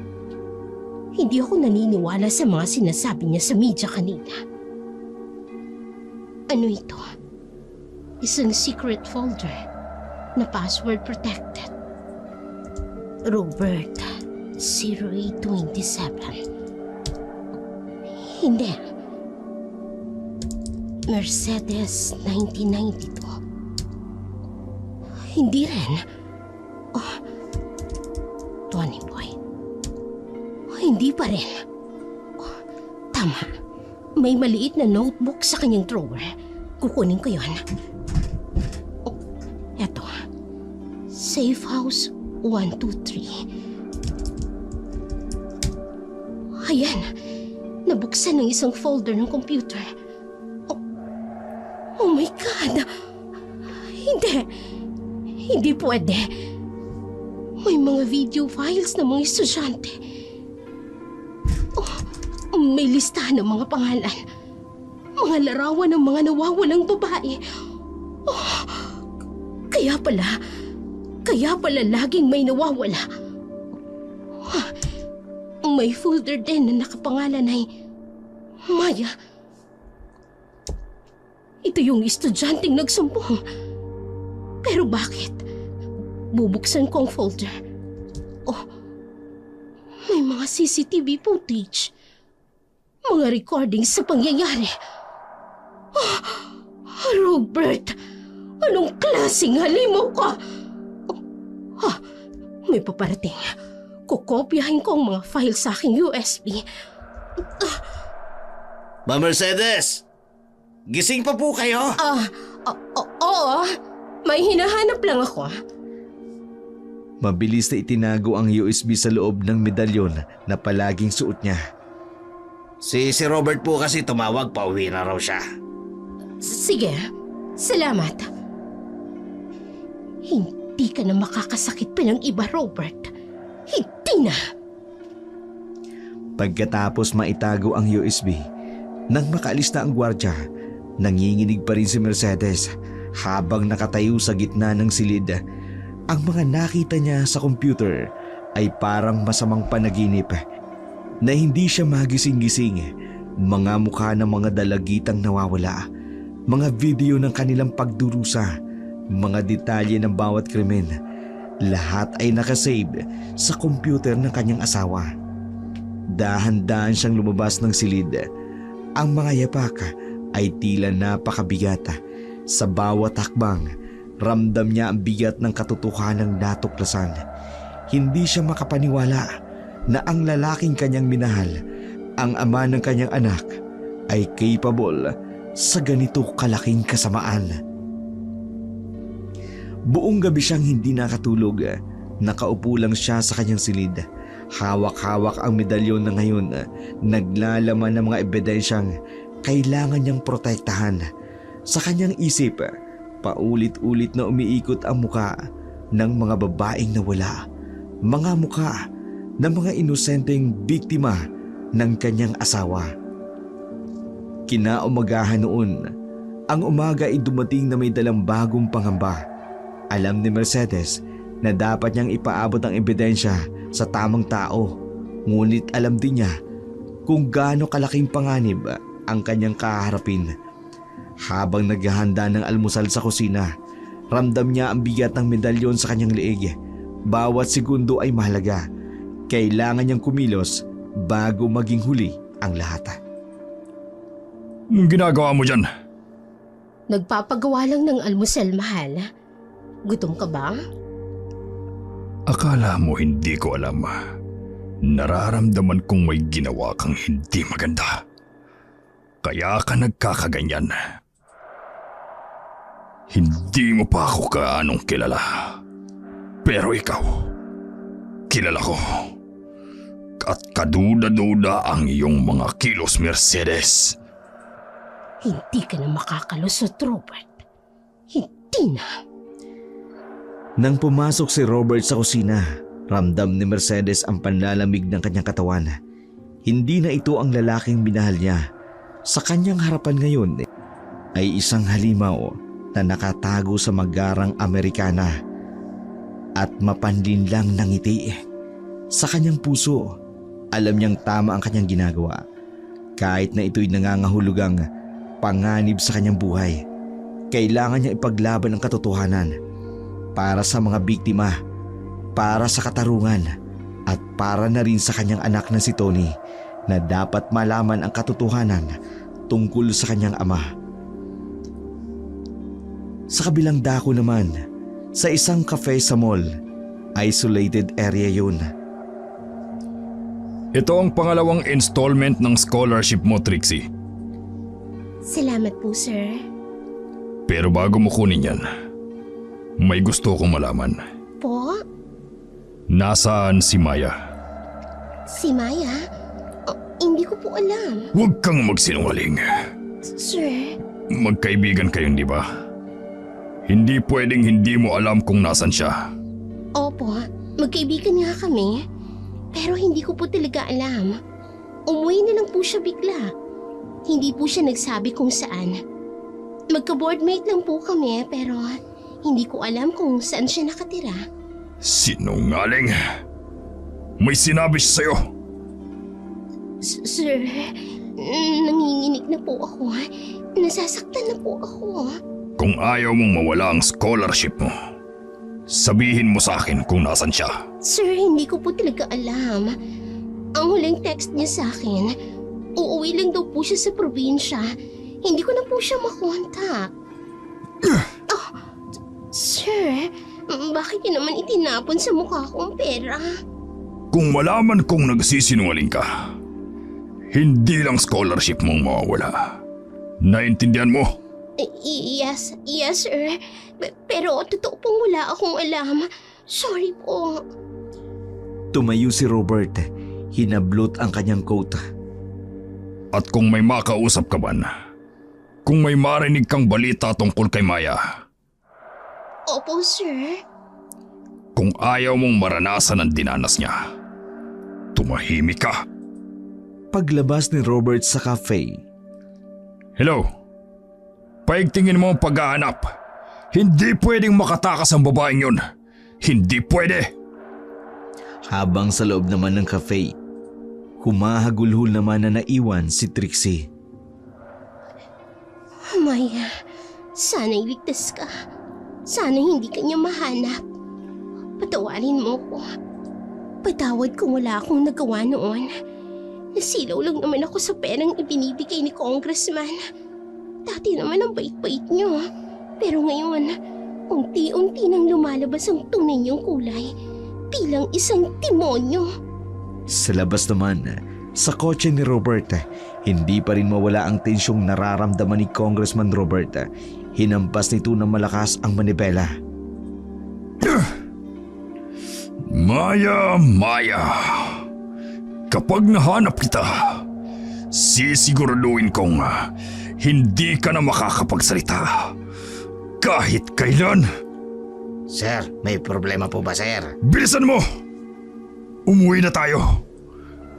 B: Hindi ako naniniwala sa mga sinasabi niya sa media kanina. Ano ito? Isang secret folder na password protected. Robert 0827. Hindi. Mercedes 1992. Hindi rin. Oh, Tony Boy. Hindi pa rin. Oh, tama. May maliit na notebook sa kanyang drawer. Kukunin ko yon. Oh, eto. Safe House 123. Ayan. Nabuksan ng isang folder ng computer. Oh my God! Hindi. Hindi pwede. May mga video files ng mga estudyante. May listahan ng mga pangalan. Mga larawan ng mga nawawalang babae. Kaya pala laging may nawawala. May folder din na nakapangalan ay Maya. Ito yung estudyanteng nagsumbong. Pero bakit? Bubuksan ko ang folder. Oh, may mga CCTV footage. Mga recordings sa pangyayari. Oh, Robert, anong klaseng halimaw ka? Oh, may paparating. Kukopyahin ko ang mga file sa aking USB.
A: Ma'am Mercedes! Gising pa po kayo?
B: Oo. May hinahanap lang ako.
C: Mabilis na itinago ang USB sa loob ng medalyon na palaging suot niya.
A: Si Robert po kasi tumawag, pauwi na raw siya.
B: Sige, salamat. Hindi ka na makakasakit pa ng iba, Robert. Hindi na.
C: Pagkatapos maitago ang USB, nang makaalis na ang gwardya, nanginginig pa rin si Mercedes habang nakatayo sa gitna ng silid. Ang mga nakita niya sa computer ay parang masamang panaginip na hindi siya magising-gising. Mga mukha ng mga dalagitang nawawala, mga video ng kanilang pagdurusa, mga detalye ng bawat krimen. Lahat ay nakasave sa computer ng kanyang asawa. Dahan-dahan siyang lumabas ng silid. Ang mga yapak ay tila napakabigat. Sa bawat hakbang, ramdam niya ang bigat ng katotohanang natuklasan. Hindi siya makapaniwala na ang lalaking kanyang minahal, ang ama ng kanyang anak, ay capable sa ganito kalaking kasamaan. Buong gabi siyang hindi nakatulog. Nakaupo lang siya sa kanyang silid. Hawak-hawak ang medalyon na ngayon naglalaman ng mga ebidensyang kailangan niyang protektahan. Sa kanyang isip, paulit-ulit na umiikot ang muka ng mga babaeng nawala. Mga muka ng mga inosenteng biktima ng kanyang asawa. Kinaumagahan noon, ang umaga ay dumating na may dalang bagong pangamba. Alam ni Mercedes na dapat niyang ipaabot ang ebidensya sa tamang tao. Ngunit alam din niya kung gaano kalaking panganib ang kanyang kaharapin. Habang naghahanda ng almusal sa kusina, ramdam niya ang bigat ng medalyon sa kanyang leeg. Bawat segundo ay mahalaga. Kailangan niyang kumilos bago maging huli ang lahat.
D: Anong ginagawa mo dyan?
B: Nagpapagawa lang ng almusal, mahal. Gutom ka ba?
D: Akala mo hindi ko alam. Nararamdaman kong may ginawa kang hindi maganda. Kaya ka nagkakaganyan. Hindi mo pa ako kaanong kilala. Pero ikaw, kilala ko. At kaduda-duda ang iyong mga kilos, Mercedes.
B: Hindi ka na makakalusot, Robert. Hindi na.
C: Nang pumasok si Robert sa kusina, ramdam ni Mercedes ang panlalamig ng kanyang katawan. Hindi na ito ang lalaking minahal niya. Sa kanyang harapan ngayon ay isang halimaw na nakatago sa magarang Amerikana at mapanlinlang ng ngiti. Sa kanyang puso, alam niyang tama ang kanyang ginagawa. Kahit na ito'y nangangahulugang panganib sa kanyang buhay, kailangan niya ipaglaban ang katotohanan para sa mga biktima, para sa katarungan, at para na rin sa kanyang anak na si Tony na dapat malaman ang katotohanan tungkol sa kanyang ama. Sa kabilang dako naman, sa isang cafe sa mall, isolated area yun.
D: Ito ang pangalawang installment ng scholarship mo, Trixie.
B: Salamat po, sir.
D: Pero bago mo kunin yan, may gusto kong malaman.
B: Po?
D: Nasaan si Maya?
B: Si Maya? Oh, hindi ko po alam.
D: Huwag kang magsinungaling.
B: Sir,
D: Magkaibigan kayong di ba? Hindi pwedeng hindi mo alam kung nasan siya.
B: opo, magkaibigan nga kami. Pero hindi ko po talaga alam. Umuwi na lang po siya bigla. Hindi po siya nagsabi kung saan. Magka-boardmate lang po kami pero hindi ko alam kung saan siya nakatira.
D: Sinungaling. May sinabi siya sa'yo.
B: Sir, nanginginig na po ako. Nasasaktan na po ako.
D: Kung ayaw mong mawala ang scholarship mo, sabihin mo sa akin kung nasan siya.
B: Sir, hindi ko po talaga alam. Ang huling text niya sa akin, uuwi lang daw po siya sa probinsya. Hindi ko na po siya makontak. Oh, sir, bakit niyo naman itinapon sa mukha ko ang pera?
D: Kung malaman kong nagsisinungaling ka, hindi lang scholarship mong mawawala. Naintindihan mo?
B: Yes, sir. Pero totoo pong wala akong alam. Sorry po.
C: Tumayo si Robert. Hinablot ang kanyang coat.
D: At kung may makausap ka man, kung may marinig kang balita tungkol kay Maya,
B: Opo, sir.
D: kung ayaw mong maranasan ang dinanas niya, tumahimik ka.
C: Paglabas ni Robert sa cafe,
D: Hello? Paigtingin mo ang paghahanap. Hindi pwedeng makatakas ang babaeng yun. Hindi pwede.
C: habang sa loob naman ng cafe, humahagulhol naman na naiwan si Trixie.
B: Maya, sana iligtas ka. Sana hindi ka niya mahanap. Patawarin mo ko. Patawad kung wala akong nagawa noon. Nasilaw lang naman ako sa perang ibinibigay ni Congressman. Dati naman ang bait-bait niyo. Pero ngayon, unti-unti nang lumalabas ang tunay niyong kulay bilang isang demonyo.
C: Sa labas naman, sa kotse ni Robert, hindi pa rin mawala ang tensyong nararamdaman ni Congressman Robert. Hinampas nito ng malakas ang manibela.
D: Maya, Maya. Kapag nahanap kita, sisiguraduhin kong hindi ka na makakapagsalita. Kahit kailan.
E: Sir, may problema po ba, sir?
D: Bilisan mo! Umuwi na tayo.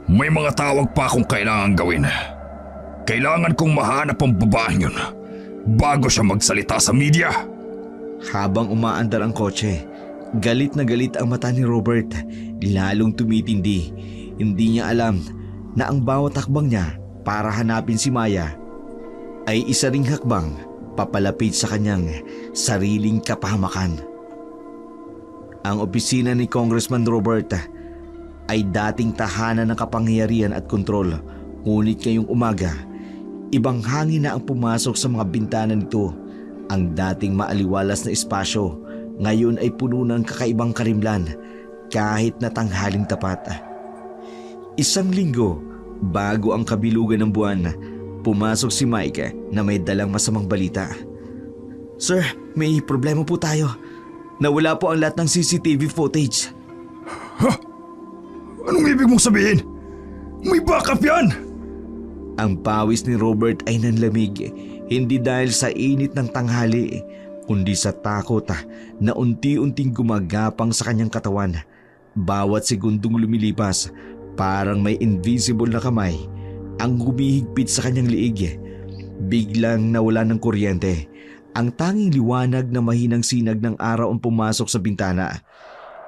D: May mga tawag pa akong kailangan gawin. Kailangan kong mahanap ang babaeng yun bago siya magsalita sa media.
C: Habang umaandar ang kotse, galit na galit ang mata ni Robert. Lalong tumitindi. Hindi niya alam na ang bawat hakbang niya para hanapin si Maya ay isa ring hakbang papalapit sa kanyang sariling kapahamakan. Ang opisina ni Congressman Robert ay dating tahanan ng kapangyarihan at kontrol. Ngunit ngayong umaga, ibang hangin na ang pumasok sa mga bintana nito. Ang dating maaliwalas na espasyo ngayon ay puno ng kakaibang karimlan kahit na tanghaling tapat. Isang linggo bago ang kabilugan ng buwan, pumasok si Mike na may dalang masamang balita. Sir, may problema po tayo. Nawala po ang lahat ng CCTV footage.
D: Anong ibig mong sabihin? May backup yan!
C: Ang pawis ni Robert ay nanlamig, hindi dahil sa init ng tanghali, kundi sa takot na unti-unting gumagapang sa kanyang katawan. Bawat segundong lumilipas, parang may invisible na kamay ang humihigpit sa kanyang liig. Biglang nawala ng kuryente. Ang tanging liwanag na mahinang sinag ng araw ang pumasok sa bintana.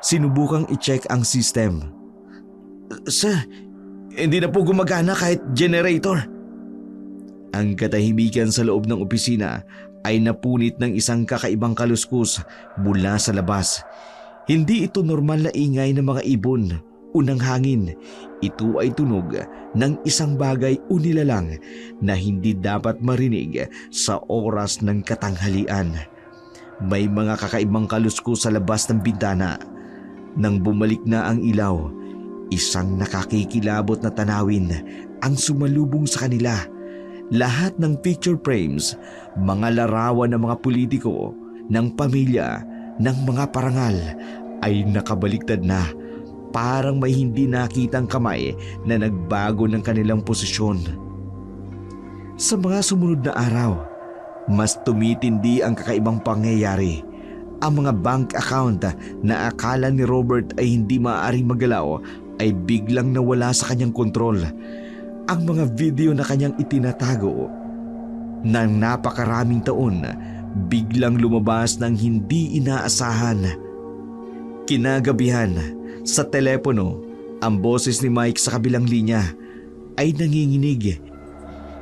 C: Sinubukang i-check ang system. Sir, hindi na po gumagana kahit generator. Ang katahimikan sa loob ng opisina ay napunit ng isang kakaibang kaluskus mula sa labas. Hindi ito normal na ingay ng mga ibon, unang hangin. Ito ay tunog ng isang bagay o nilalang na hindi dapat marinig sa oras ng katanghalian. May mga kakaibang kaluskus sa labas ng bintana. Nang bumalik na ang ilaw, isang nakakikilabot na tanawin ang sumalubong sa kanila. Lahat ng picture frames, mga larawan ng mga politiko, ng pamilya, ng mga parangal ay nakabaliktad na. Parang may hindi nakitang kamay na nagbago ng kanilang posisyon. Sa mga sumunod na araw, mas tumitindi ang kakaibang pangyayari. Ang mga bank account na akala ni Robert ay hindi maaaring magalaw ay biglang nawala sa kanyang kontrol. Ang mga video na kanyang itinatago ng napakaraming taon biglang lumabas ng hindi inaasahan. Kinagabihan, sa telepono, ang boses ni Mike sa kabilang linya ay nanginginig.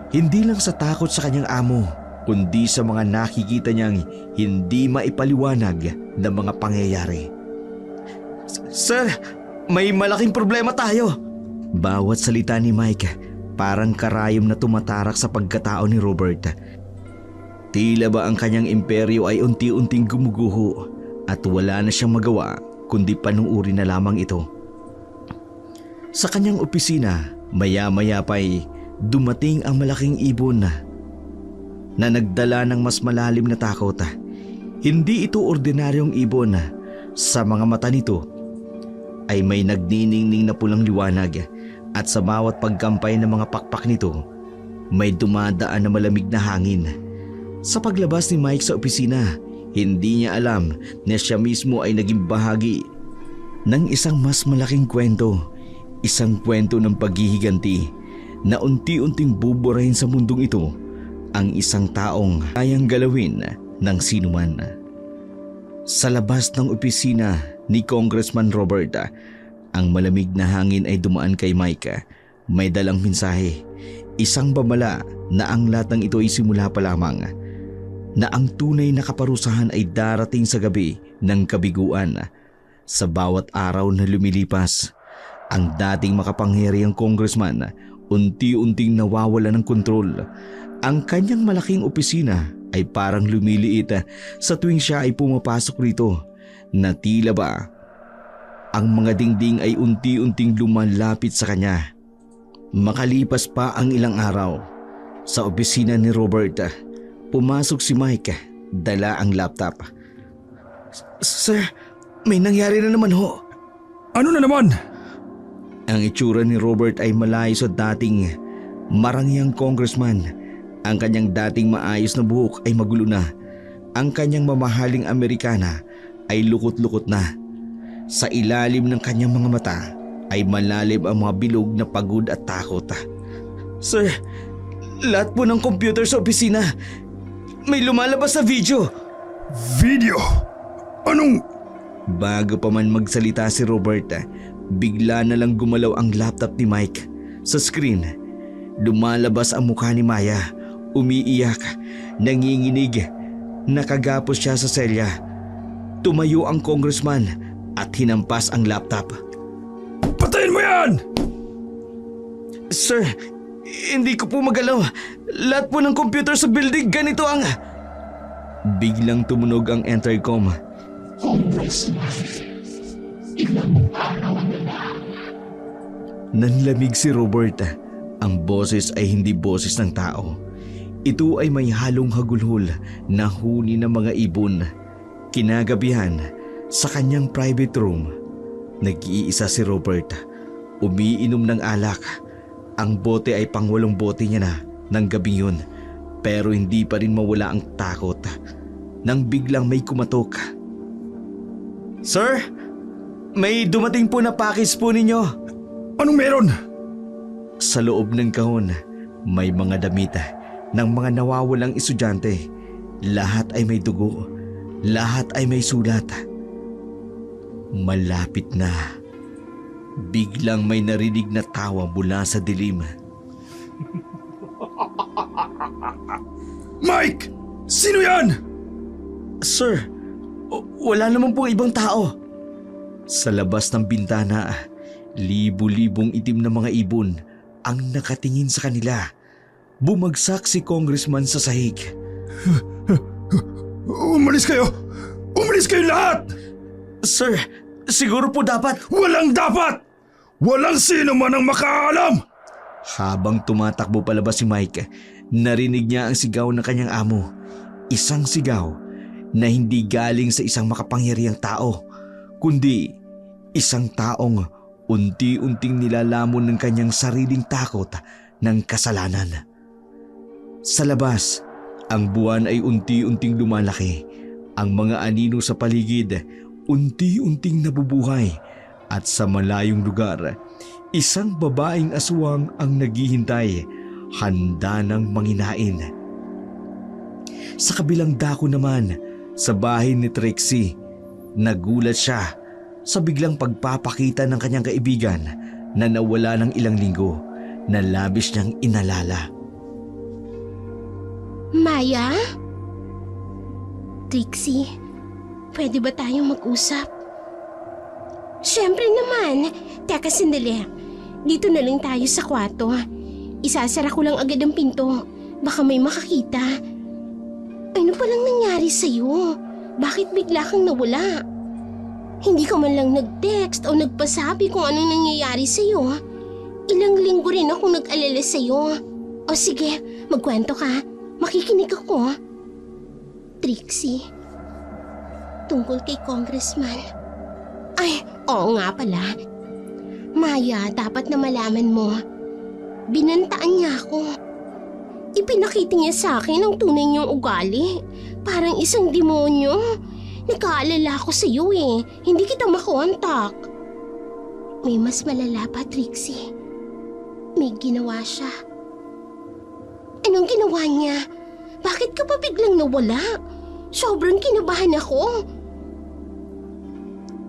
C: Hindi lang sa takot sa kanyang amo, kundi sa mga nakikita niyang hindi maipaliwanag na mga pangyayari. Sir, may malaking problema tayo. Bawat salita ni Mike parang karayom na tumatarak sa pagkatao ni Robert. Tila ba ang kanyang imperyo ay unti-unting gumuguho at wala na siyang magawa kundi panuuri na lamang ito. Sa kanyang opisina, maya-maya pa'y dumating ang malaking ibon. na nagdala ng mas malalim na takot. Hindi ito ordinaryong ibon. Sa mga mata nito ay may nagniningning na pulang liwanag at sa bawat pagkampay ng mga pakpak nito may dumadaan na malamig na hangin. Sa paglabas ni Mike sa opisina, hindi niya alam na siya mismo ay naging bahagi ng isang mas malaking kwento. Isang kwento ng paghihiganti na unti-unting buburahin sa mundong ito ang isang taong kayang galawin ng sinuman. Sa labas ng opisina ni Congressman Robert, ang malamig na hangin ay dumaan kay Mike. May dalang mensahe, isang babala na ang lahat ng ito ay simula pa lamang, na ang tunay na kaparusahan ay darating sa gabi ng kabiguan. Sa bawat araw na lumilipas, ang dating makapangyarihang congressman unti-unting nawawala ng kontrol. Ang kanyang malaking opisina ay parang lumiliit sa tuwing siya ay pumapasok rito, na tila ba ang mga dingding ay unti-unting lumalapit sa kanya. Makalipas pa ang ilang araw, sa opisina ni Robert, pumasok si Mike, dala ang laptop.
F: Sir, may nangyari na naman ho.
D: Ano na naman?
C: Ang itsura ni Robert ay malayo sa dating marangyang congressman. Ang kanyang dating maayos na buhok ay magulo na. Ang kanyang mamahaling Amerikana ay lukot-lukot na. Sa ilalim ng kanyang mga mata ay malalim ang mga bilog na pagod at takot.
F: Sir, lahat po ng computer sa opisina may lumalabas na video.
D: Video? Anong...
C: Bago pa man magsalita si Robert, bigla na lang gumalaw ang laptop ni Mike. Sa screen, lumalabas ang mukha ni Maya, umiiyak, nanginginig. Nakagapos siya sa selya. Tumayo ang congressman at hinampas ang laptop.
D: Patayin mo yan!
F: Sir, hindi ko po magalaw. Lahat po ng computer sa building ganito ang...
C: Biglang tumunog ang intercom. Nanlamig si Robert. Ang boses ay hindi boses ng tao. Ito ay may halong hagulhol na huni ng mga ibon. Kinagabihan, sa kanyang private room, nag-iisa si Robert. Umiinom ng alak. Ang bote ay pang-8 bote niya na ng gabing yun, pero hindi pa rin mawala ang takot. Nang biglang may kumatok.
F: Sir, may dumating po na package po ninyo.
D: Anong meron?
C: Sa loob ng kahon, may mga damit ng mga nawawalang estudyante. Lahat ay may dugo. Lahat ay may sulat. Malapit na. Biglang may narinig na tawa mula sa dilim.
D: Mike! Sino yan?
F: Sir, wala naman po ibang tao.
C: Sa labas ng bintana, libu-libong itim na mga ibon ang nakatingin sa kanila. Bumagsak si congressman sa sahig.
D: Umalis kayo! Umalis kayo lahat!
F: Sir, siguro po dapat...
D: Walang dapat! Walang sino man ang makaalam!
C: Habang tumatakbo palabas si Mike, narinig niya ang sigaw ng kanyang amo. Isang sigaw na hindi galing sa isang makapangyarihang tao, kundi isang taong unti-unting nilalamon ng kanyang sariling takot ng kasalanan. Sa labas, ang buwan ay unti-unting lumalaki. Ang mga anino sa paligid unti-unting nabubuhay, at sa malayong lugar, isang babaeng aswang ang naghihintay, handa ng manginain. Sa kabilang dako naman, sa bahay ni Trixie, nagulat siya sa biglang pagpapakita ng kanyang kaibigan na nawala ng ilang linggo, na labis niyang inalala.
B: Maya? Trixie, pwede ba tayong mag-usap? Siyempre naman. Teka sandali. Dito na lang tayo sa kwarto. Isasara ko lang agad ang pinto. Baka may makakita. Ano palang nangyari sa'yo? Bakit bigla kang nawala? Hindi ka man lang nag-text o nagpasabi kung anong nangyayari sa'yo. Ilang linggo rin akong nag-alala sa'yo. O sige, magkwento ka. Makikinig ako. Trixie, tungkol kay Congressman. Ay, oo nga pala. Maya, dapat na malaman mo. Binantaan niya ako. Ipinakita niya sa akin ang tunay niyang ugali. Parang isang demonyo. Nagkaalala ako sa iyo eh. Hindi kita makontak. May mas malala pa, Trixie. May ginawa siya. Anong ginawa niya? Bakit ka pa biglang nawala? Sobrang kinabahan ako.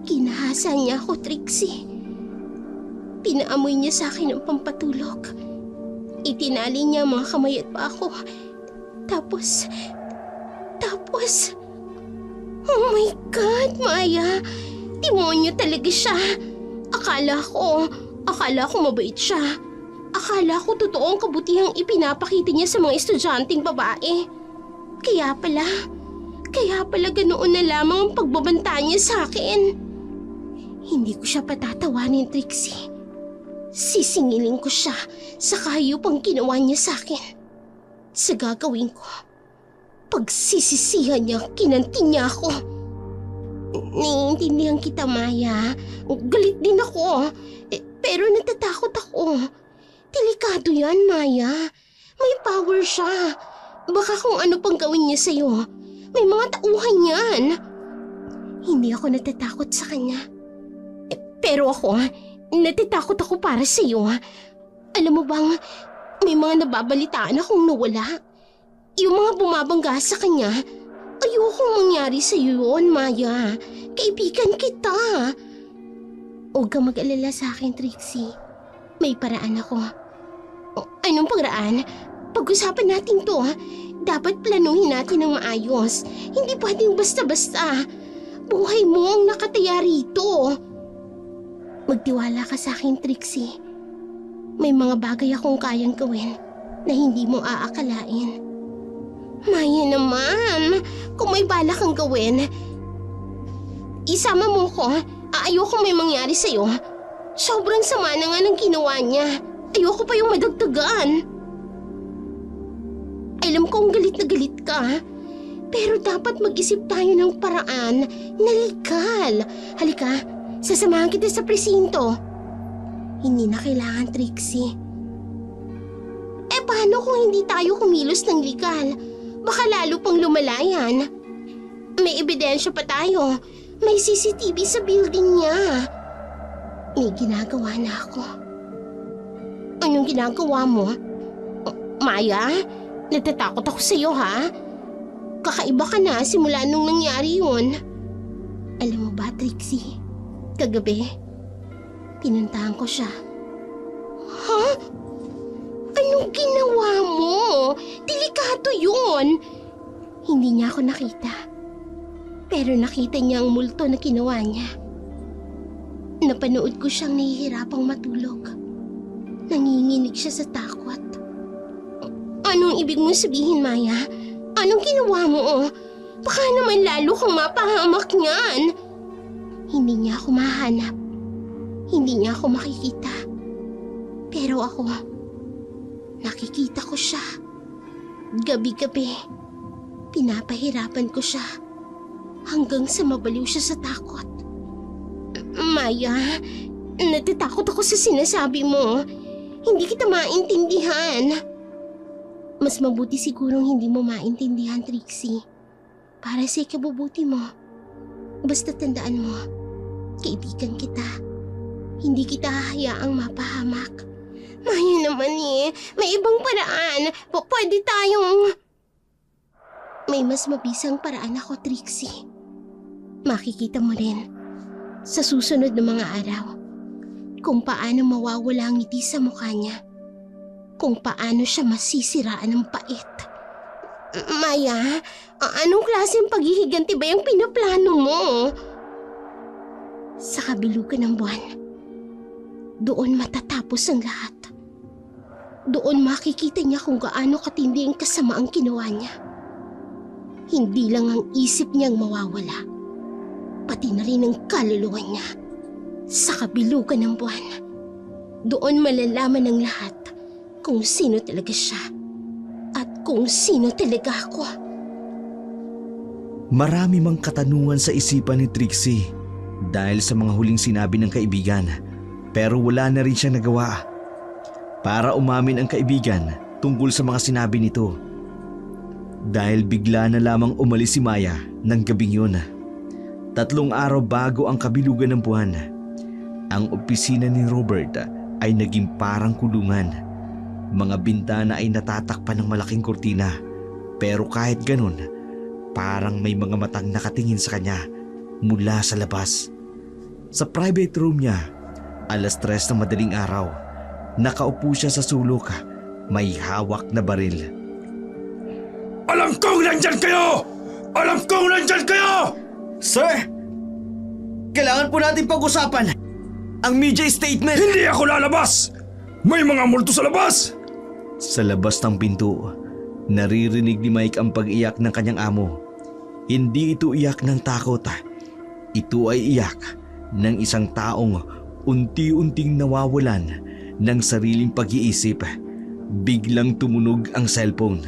B: Kinahasa niya ako, Trixie. Pinaamoy niya sa akin ang pampatulog. Itinali niya ang mga kamay at paa ko. Tapos... Oh my God, Maya! Demonyo talaga siya. Akala ko mabait siya. Akala ko totoo ang kabutihang ipinapakita niya sa mga estudyanteng babae. Kaya pala ganoon na lamang ang pagbabanta niya sa akin. Hindi ko siya patatawanin, Trixie. Sisingilin ko siya sa kahayupang ginawa niya sa akin. Sa gagawin ko, pagsisisihan niya, kinantin niya ako. Naiintindihan kita, Maya. Galit din ako. Pero natatakot ako. Delikado yan, Maya. May power siya. Baka kung ano pang gawin niya sa'yo. May mga tauhan yan. Hindi ako natatakot sa kanya. Pero ako, natatakot ako para sa'yo. Alam mo bang, may mga nababalitaan akong nawala. Yung mga bumabangga sa kanya, ayokong mangyari sa'yo yun, Maya. Kaibigan kita. Huwag kang mag-alala sa akin, Trixie. May paraan ako. Anong paraan? Pag-usapan natin to. Dapat planuhin natin ng maayos. Hindi pwedeng basta-basta. Buhay mo ang nakataya rito. Magtiwala ka sa akin, Trixie. May mga bagay akong kayang gawin na hindi mo aakalain. Maya naman, kung may balak kang gawin, isama mo ko. Ayoko may mangyari sa'yo. Sobrang sama na nga ng ginawa niya. Ayoko pa yung madagdagan. Alam kong galit na galit ka, pero dapat mag-isip tayo ng paraan na legal. Halika, sasamahan kita sa presinto. Hindi na kailangan, Trixie. Paano kung hindi tayo kumilos ng legal? Baka lalo pang lumalayan. May ebidensya pa tayo. May CCTV sa building niya. May ginagawa na ako. Anong ginagawa mo? Maya, natatakot ako sa'yo, ha? Kakaiba ka na simula nung nangyari yun. Alam mo ba, Trixie? Kagabi, pinuntahan ko siya. Ha? Anong ginawa mo? Delikado yun. Hindi niya ako nakita. Pero nakita niya ang multo na ginawa niya. Napanood ko siyang nahihirapang matulog. Nanginginig siya sa takot. Anong ibig mong sabihin, Maya? Anong ginawa mo? Baka naman lalo kang mapahamak niyan. Hindi niya ako mahanap. Hindi niya ako makikita. Pero ako, nakikita ko siya. Gabi-gabi, pinapahirapan ko siya hanggang sa mabaliw siya sa takot. Maya, natatakot ako sa sinasabi mo. Hindi kita maintindihan. Mas mabuti sigurong hindi mo maintindihan, Trixie. Para sa ikabubuti mo. Basta tandaan mo, kaibigan kita. Hindi kita hahayaang mapahamak. Maya naman may ibang paraan. Pwede tayong... May mas mabisang paraan ako, Trixie. Makikita mo rin sa susunod na mga araw kung paano mawawala ang ngiti sa mukha niya. Kung paano siya masisiraan ng pait. Maya, anong klaseng paghihiganti ba yung pinaplano mo? Sa kabilugan ng buwan, doon matatapos ang lahat. Doon makikita niya kung gaano katindi ang kasamaang ginawa niya. Hindi lang ang isip niyang mawawala, pati na rin ang kaluluwa niya. Sa kabilugan ng buwan, doon malalaman ng lahat kung sino talaga siya at kung kung sino talaga ako.
C: Marami mang katanungan sa isipan ni Trixie dahil sa mga huling sinabi ng kaibigan, pero wala na rin siyang nagawa para umamin ang kaibigan tungkol sa mga sinabi nito. Dahil bigla na lamang umalis si Maya ng gabing yun. 3 araw bago ang kabilugan ng buwan, ang opisina ni Robert ay naging parang kulungan. Mga bintana ay natatakpan ng malaking kurtina, pero kahit ganun, parang may mga matang nakatingin sa kanya mula sa labas. Sa private room niya, 3:00 ng madaling araw, nakaupo siya sa sulok, may hawak na baril.
D: Alam kong nandyan kayo! Alam kong nandyan kayo!
F: Sir! Kailangan po natin pag-usapan ang media statement!
D: Hindi ako lalabas! May mga multo sa labas!
C: Sa labas ng pinto, naririnig ni Mike ang pag-iyak ng kanyang amo. Hindi ito iyak ng takot. Ito ay iyak ng isang taong unti-unting nawawalan ng sariling pag-iisip. Biglang tumunog ang cellphone.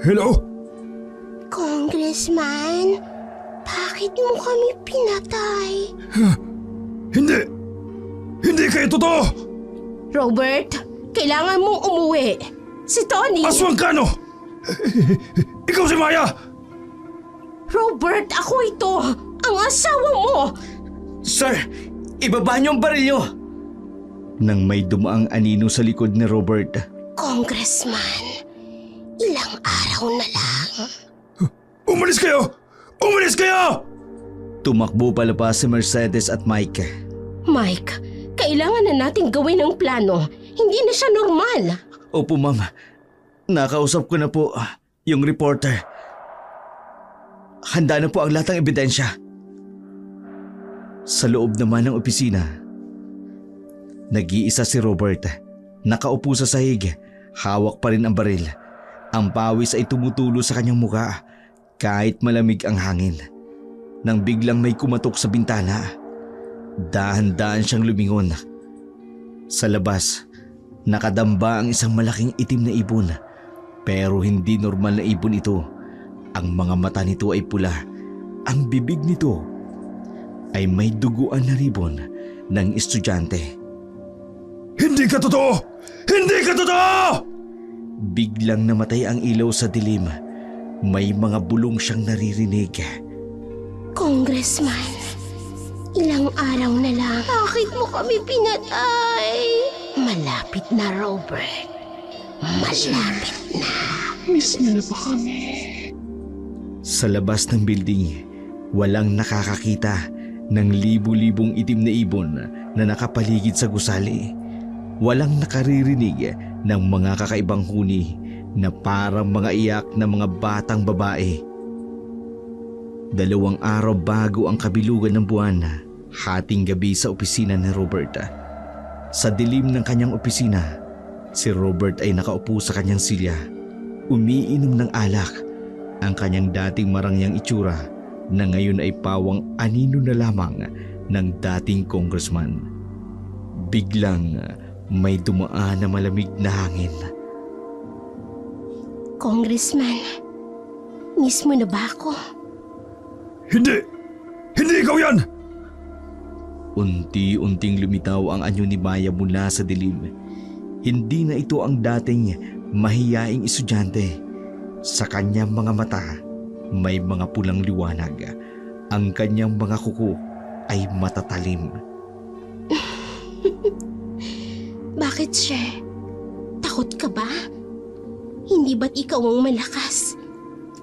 D: Hello?
B: Congressman, bakit mo kami pinatay?
D: Hindi! Hindi kayo totoo!
B: Robert, kailangan mong umuwi. Si Tony...
D: Aswang ka, no? Ikaw si Maya!
B: Robert, ako ito! Ang asawa mo!
F: Sir! Ibaba niyo ang baril niyo!
C: Nang may dumaang anino sa likod ni Robert,
B: Congressman, ilang araw na lang.
D: Umalis kayo! Umalis kayo!
C: tumakbo palabas si Mercedes at Mike.
B: Mike, kailangan na nating gawin ang plano. Hindi na siya normal.
C: Opo ma'am, nakausap ko na po yung reporter. Handa na po ang lahat ng ebidensya. Sa loob naman ng opisina, nag-iisa si Robert. Nakaupo sa sahig, hawak pa rin ang baril. Ang pawis ay tumutulo sa kanyang muka kahit malamig ang hangin. Nang biglang may kumatok sa bintana, dahan-dahan siyang lumingon. Sa labas, nakadamba ang isang malaking itim na ibon. Pero hindi normal na ibon ito. Ang mga mata nito ay pula. Ang bibig nito ay may duguan na ribon ng estudyante.
D: Hindi ka totoo! Hindi ka totoo!
C: Biglang namatay ang ilaw sa dilim. May mga bulong siyang naririnig.
B: Congressman, ilang araw na lang. Bakit mo kami pinatay? Malapit na, Robert. Malapit na.
G: Miss niyo na ba kami?
C: Sa labas ng building, walang nakakakita ng libu-libong itim na ibon na nakapaligid sa gusali. Walang nakaririnig ng mga kakaibang huni na parang mga iyak na mga batang babae. 2 araw bago ang kabilugan ng buwan, hating gabi sa opisina ni Robert. Sa dilim ng kanyang opisina, si Robert ay nakaupo sa kanyang silya. Umiinom ng alak. Ang kanyang dating marangyang itsura na ngayon ay pawang anino na lamang ng dating congressman. Biglang may dumaan na malamig na hangin.
B: Congressman, miss mo na ba ako?
D: Hindi! Hindi ikaw yan!
C: Unti-unting lumitaw ang anyo ni Maya mula sa dilim. Hindi na ito ang dating mahiyaing estudyante. Sa kanyang mga mata, may mga pulang liwanag. Ang kanyang mga kuko ay matatalim.
B: Bakit, Sher? Takot ka ba? Hindi ba't ikaw ang malakas?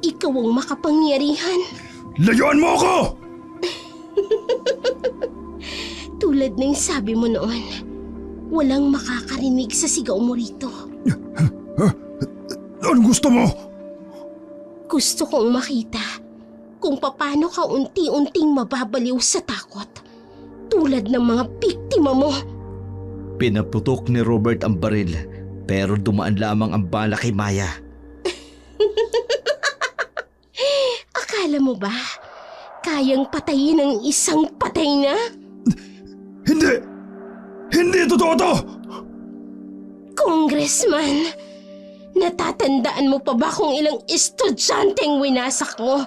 B: Ikaw ang makapangyarihan?
D: Layuan mo ako!
B: Tulad ng sabi mo noon, walang makakarinig sa sigaw mo rito.
D: Anong gusto mo?
B: Gusto kong makita kung paano ka unti-unting mababaliw sa takot. Tulad ng mga biktima mo.
C: Pinaputok ni Robert ang baril pero dumaan lamang ang bala kay Maya.
B: Akala mo ba, kayang patayin ng isang patay na?
D: Hindi! Hindi totoo to!
B: Congressman, natatandaan mo pa ba kung ilang estudyanteng winasak mo?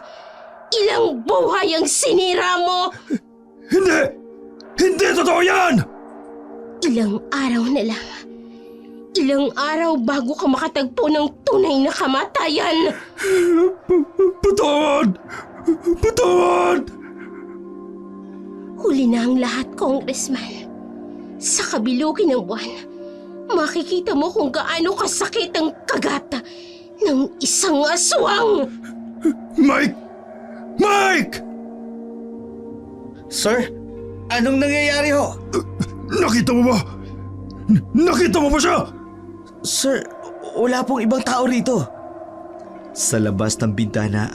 B: Ilang buhay ang sinira mo?
D: Hindi! Hindi totoo yan!
B: Ilang araw na lang. Ilang araw bago ka makatagpo ng tunay na kamatayan.
D: Patawad! Patawad!
B: Huli na ang lahat, Congressman. Sa kabilukin ng buwan, makikita mo kung gaano kasakit ang kagat ng isang aswang.
D: Mike! Mike!
F: Sir, anong nangyayari ho?
D: Nakita mo ba? Nakita mo ba siya?
F: Sir, wala pong ibang tao rito.
C: Sa labas ng bintana,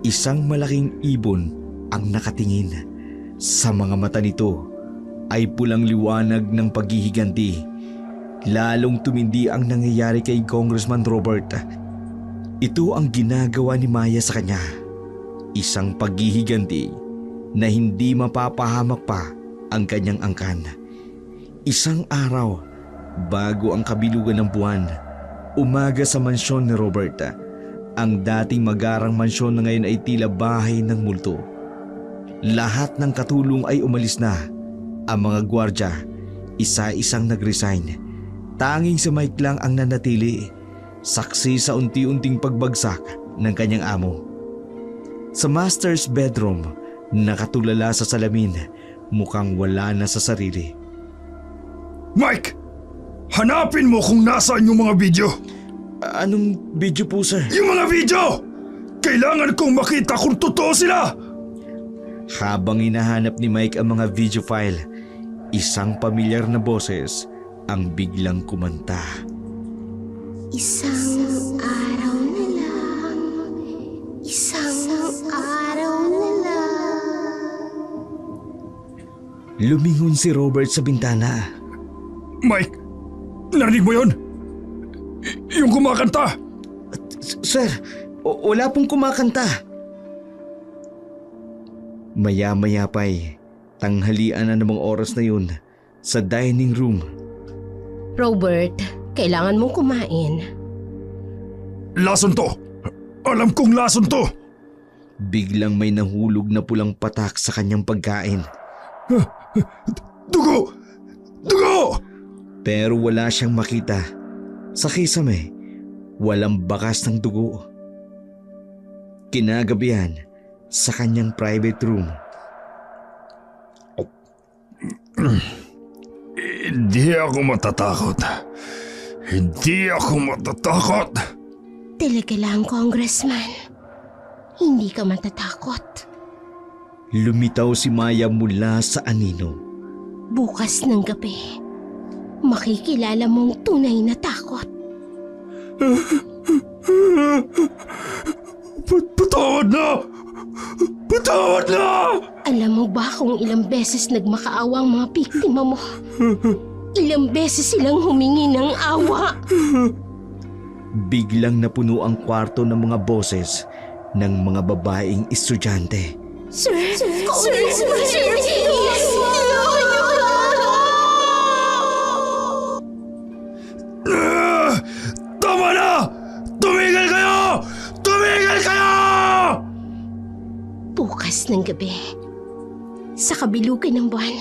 C: isang malaking ibon ang nakatingin. Sa mga mata nito ay pulang liwanag ng paghihiganti. Lalong tumindi ang nangyayari kay Congressman Robert. Ito ang ginagawa ni Maya sa kanya. Isang paghihiganti na hindi mapapahamak pa ang kanyang angkan. Isang araw, bago ang kabilugan ng buwan, umaga sa mansyon ni Robert. Ang dating magarang mansyon na ngayon ay tila bahay ng multo. Lahat ng katulong ay umalis na. Ang mga gwardya, isa-isang nag-resign. Tanging si Mike lang ang nanatili, saksi sa unti-unting pagbagsak ng kanyang amo. Sa master's bedroom, nakatulala sa salamin, mukhang wala na sa sarili.
D: Mike! Hanapin mo kung nasaan yung mga video!
C: Anong video po, sir?
D: Yung mga video! Kailangan kong makita kung totoo sila!
C: Habang hinahanap ni Mike ang mga video file, isang pamilyar na boses ang biglang kumanta.
B: Isang araw na lang, isang araw na lang.
C: Lumingon si Robert sa bintana.
D: Mike! Narinig mo yun? Yung kumakanta!
F: Sir, wala pong kumakanta.
C: Maya-maya pa'y tanghalian na namang oras na yun sa dining room.
B: Robert, kailangan mong kumain.
D: Lason to! Alam kong lason to!
C: Biglang may nahulog na pulang patak sa kanyang pagkain.
D: Dugo! Dugo!
C: Pero wala siyang makita. Sa kisame, walang bakas ng dugo. Kinagabihan, sa kanyang private room,
D: Hindi ako matatakot. Hindi ako matatakot.
B: Talaga lang, Congressman. Hindi ka matatakot.
C: lumitaw si Maya mula sa anino.
B: Bukas ng gabi, makikilala mong tunay na takot.
D: Patawad na! Patawad na!
B: Alam mo ba kung ilang beses nagmakaawa ang mga biktima mo? Ilang beses silang humingi ng awa.
C: Biglang napuno ang kwarto ng mga boses ng mga babaeng estudyante.
B: Sir,
D: Tama na! Tumigil kayo! Tumigil kayo!
B: Bukas ng gabi, sa kabilugan ng buwan,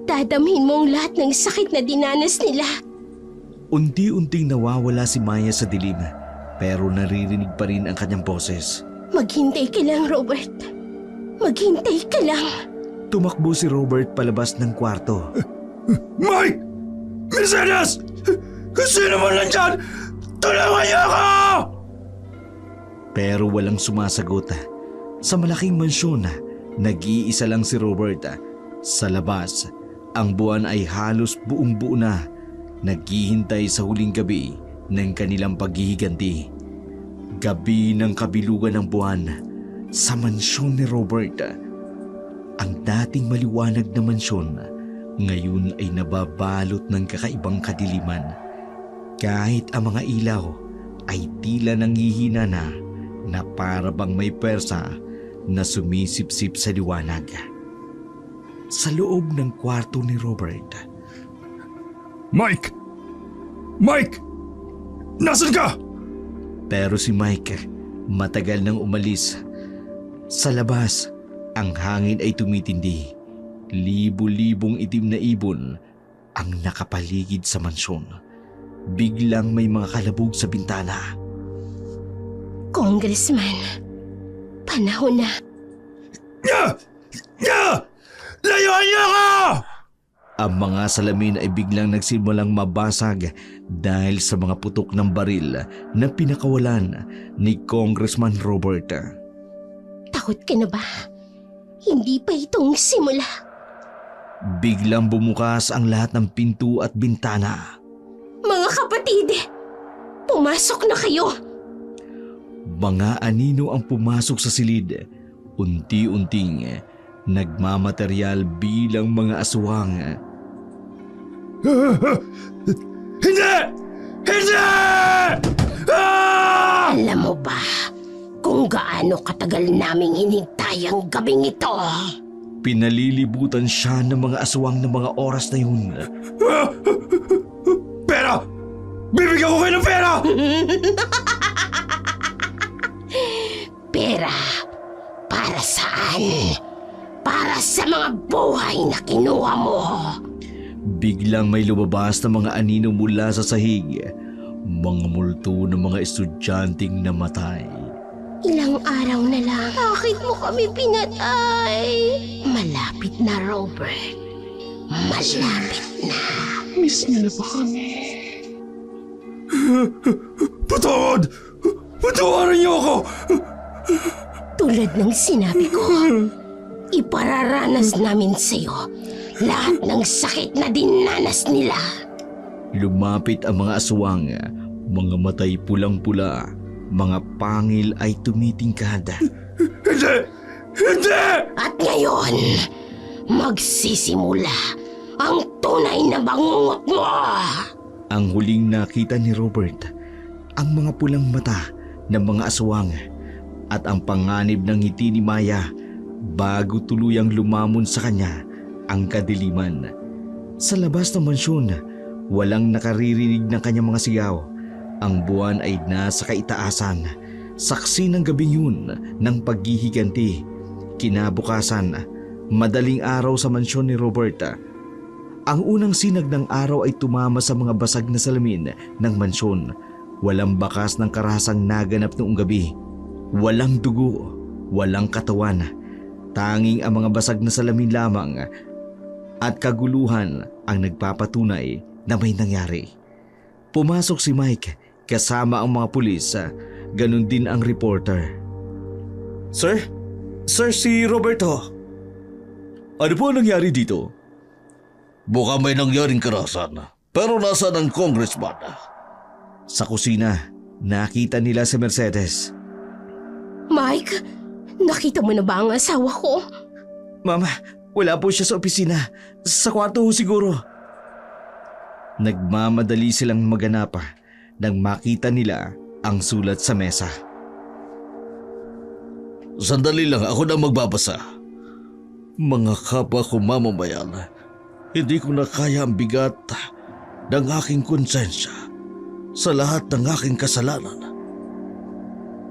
B: dadamhin mo ang lahat ng sakit na dinanas nila.
C: Unti-unting nawawala si Maya sa dilim, pero naririnig pa rin ang kanyang boses.
B: Maghintay ka lang, Robert. Maghintay ka lang.
C: Tumakbo si Robert palabas ng kwarto.
D: Mike! Mercedes! Sino man lang dyan? Tulungan niyo ako!
C: Pero walang sumasagot. Sa malaking mansyon, nag-iisa lang si Robert. Sa labas, ang buwan ay halos buong buo na, naghihintay sa huling gabi ng kanilang paghihiganti. Gabi ng kabilugan ng buwan sa mansyon ni Robert. Ang dating maliwanag na mansyon ngayon ay nababalot ng kakaibang kadiliman. Kahit ang mga ilaw ay tila nanghihina na para bang may persa na sumisipsip sa liwanag. Sa loob ng kwarto ni Robert,
D: Mike! Mike! Nasaan ka?
C: Pero si Mike matagal nang umalis. Sa labas, ang hangin ay tumitindi. Libo-libong itim na ibon ang nakapaligid sa mansyon. Biglang may mga kalabog sa bintana.
B: Congressman, panahon na.
D: Layuan niyo ako!
C: Ang mga salamin ay biglang nagsimulang mabasag dahil sa mga putok ng baril na pinakawalan ni Congressman Robert.
B: Takot ka na ba? Hindi pa itong simula.
C: Biglang bumukas ang lahat ng pinto at bintana.
B: Mga kapatid, pumasok na kayo.
C: Mga anino ang pumasok sa silid. Unti-unting nagmamateryal bilang mga aswang.
D: Hindi! Hindi! Ah!
B: Alam mo ba kung gaano katagal naming hinintay ang gabing ito?
C: Pinalilibutan siya ng mga aswang ng mga oras na yun.
D: Pera! Bibigyan ko kayo ng pera!
B: Pera, para saan? Para sa mga buhay na kinuha mo.
C: Biglang may lumabas na mga anino mula sa sahig. Mga multo ng mga estudyanteng namatay.
B: Ilang araw na lang. Bakit mo kami pinatay? Malapit na, Robert. Malapit na.
G: Miss niyo na ba kami?
D: Patawad! Patawarin niyo ako!
B: Tulad ng sinabi ko, ipararanas namin sa'yo lahat ng sakit na dinanas nila.
C: Lumapit ang mga aswang. Mga matay pulang-pula. Mga pangil ay tumitingkad.
D: Hindi! Hindi!
B: At ngayon, magsisimula ang tunay na bangungot mo.
C: Ang huling nakita ni Robert, ang mga pulang mata ng mga aswang at ang panganib ng ngiti ni Maya bago tuluyang lumamon sa kanya ang kadiliman. Sa labas ng mansyon, walang nakaririnig ng kanyang mga sigaw. Ang buwan ay nasa kaitaasan, saksi ng gabing yun ng paghihiganti. Kinabukasan, madaling araw sa mansyon ni Robert. Ang unang sinag ng araw ay tumama sa mga basag na salamin ng mansyon. Walang bakas ng karahasang naganap noong gabi. Walang dugo, walang katawan. Tanging ang mga basag na salamin lamang at kaguluhan ang nagpapatunay na may nangyari. Pumasok si Mike kasama ang mga pulis, ganun din ang reporter.
A: Sir? Sir, si Roberto. Ano po ang nangyari dito? Baka may nangyaring karahasan, pero nasaan ang congressman?
C: Sa kusina, nakita nila si Mercedes.
B: Mike, nakita mo na ba ang asawa ko?
C: Mama, wala po siya sa opisina. Sa kwarto ho siguro. Nagmamadali silang maganap nang makita nila ang sulat sa mesa.
A: Sandali lang, ako na magbabasa. Mga kapwa ko mamamayan, hindi ko na kaya ang bigat ng aking konsensya sa lahat ng aking kasalanan.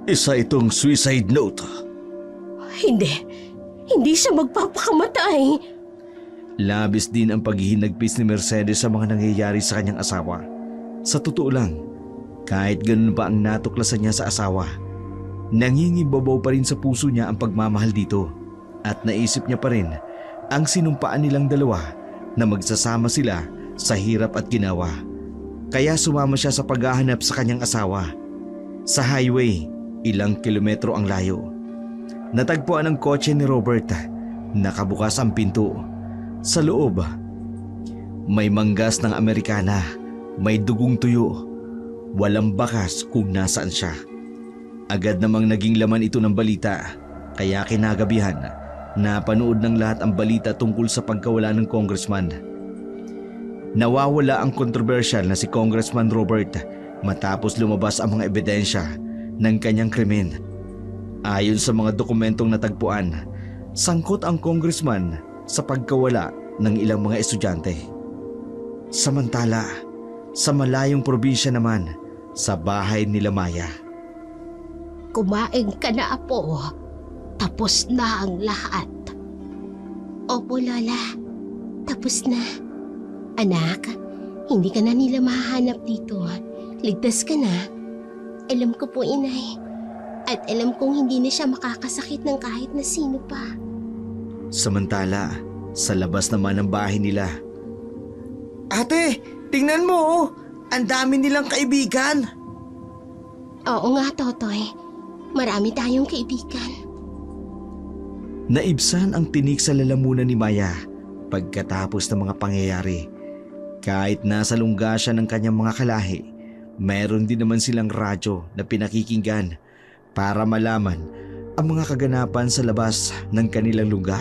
A: Isa itong suicide note.
B: Hindi siya magpapakamatay.
C: Labis din ang paghihinagpis ni Mercedes sa mga nangyayari sa kanyang asawa. Sa totoo lang, kahit ganun pa ang natuklasan niya sa asawa, nangingibabaw pa rin sa puso niya ang pagmamahal dito at naisip niya pa rin ang sinumpaan nilang dalawa na magsasama sila sa hirap at ginawa. Kaya sumama siya sa paghahanap sa kanyang asawa. Sa highway, ilang kilometro ang layo. Natagpuan ang kotse ni Robert. Nakabukas ang pinto. Sa loob, may manggas ng Amerikana, may dugong tuyo. Walang bakas kung nasaan siya. Agad namang naging laman ito ng balita, kaya kinagabihan, napanood ng lahat ang balita tungkol sa pagkawala ng congressman. Nawawala ang kontrobersyal na si Congressman Robert matapos lumabas ang mga ebidensya ng kanyang krimen. Ayon sa mga dokumentong natagpuan, sangkot ang congressman sa pagkawala ng ilang mga estudyante. Samantala, Sa malayong probinsya naman, sa bahay nila Maya.
B: Kumain ka na, Apo. Tapos na ang lahat. Opo, Lola. Tapos na. Anak, hindi ka na nila mahahanap dito. Ligtas ka na. Alam ko po, Inay. At alam kong hindi na siya makakasakit ng kahit na sino pa.
C: Samantala, sa labas naman ng bahay nila.
F: Ate, tingnan mo oh. Ang dami nilang kaibigan.
B: Oo nga, Totoy. Marami tayong kaibigan.
C: Naibsan ang tinik sa lalamunan ni Maya pagkatapos ng mga pangyayari. Kahit nasa lungga siya ng kanyang mga kalahi, meron din naman silang radyo na pinakikinggan para malaman ang mga kaganapan sa labas ng kanilang lungga.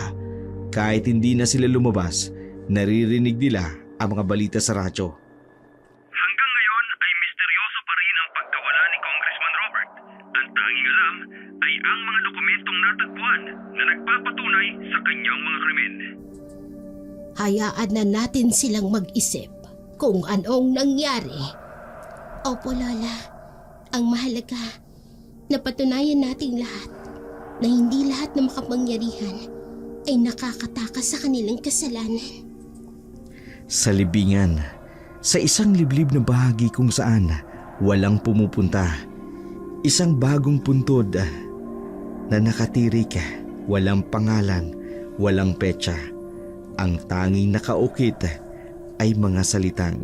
C: Kahit hindi na sila lumabas, naririnig nila ang mga balita sa radyo.
D: Hanggang ngayon ay misteryoso pa rin ang pagkawala ni Congressman Robert. Ang tanging alam ay ang mga dokumentong natagpuan na nagpapatunay sa kanyang mga krimen.
B: Hayaan na natin silang mag-isip kung anong nangyari. Opo, Lola. Ang mahalaga, napatunayan nating lahat na hindi lahat ng makapangyarihan ay nakakatakas sa kanilang kasalanan.
C: Sa libingan, sa isang liblib na bahagi kung saan walang pumupunta. Isang bagong puntod na nakatirik, walang pangalan, walang petsa. Ang tanging nakaukit ay mga salitang,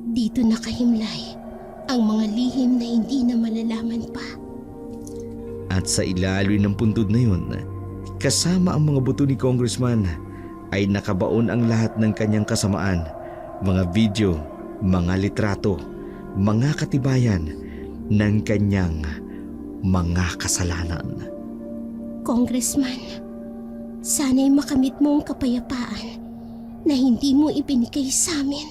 B: Dito nakahimlay ang mga lihim na hindi na malalaman pa.
C: at sa ilalim ng puntod na yun, kasama ang mga buto ni Congressman, ay nakabaon ang lahat ng kanyang kasamaan, mga video, mga litrato, mga katibayan ng kanyang mga kasalanan.
B: Congressman, sana'y makamit mo ang kapayapaan na hindi mo ibinigay sa amin.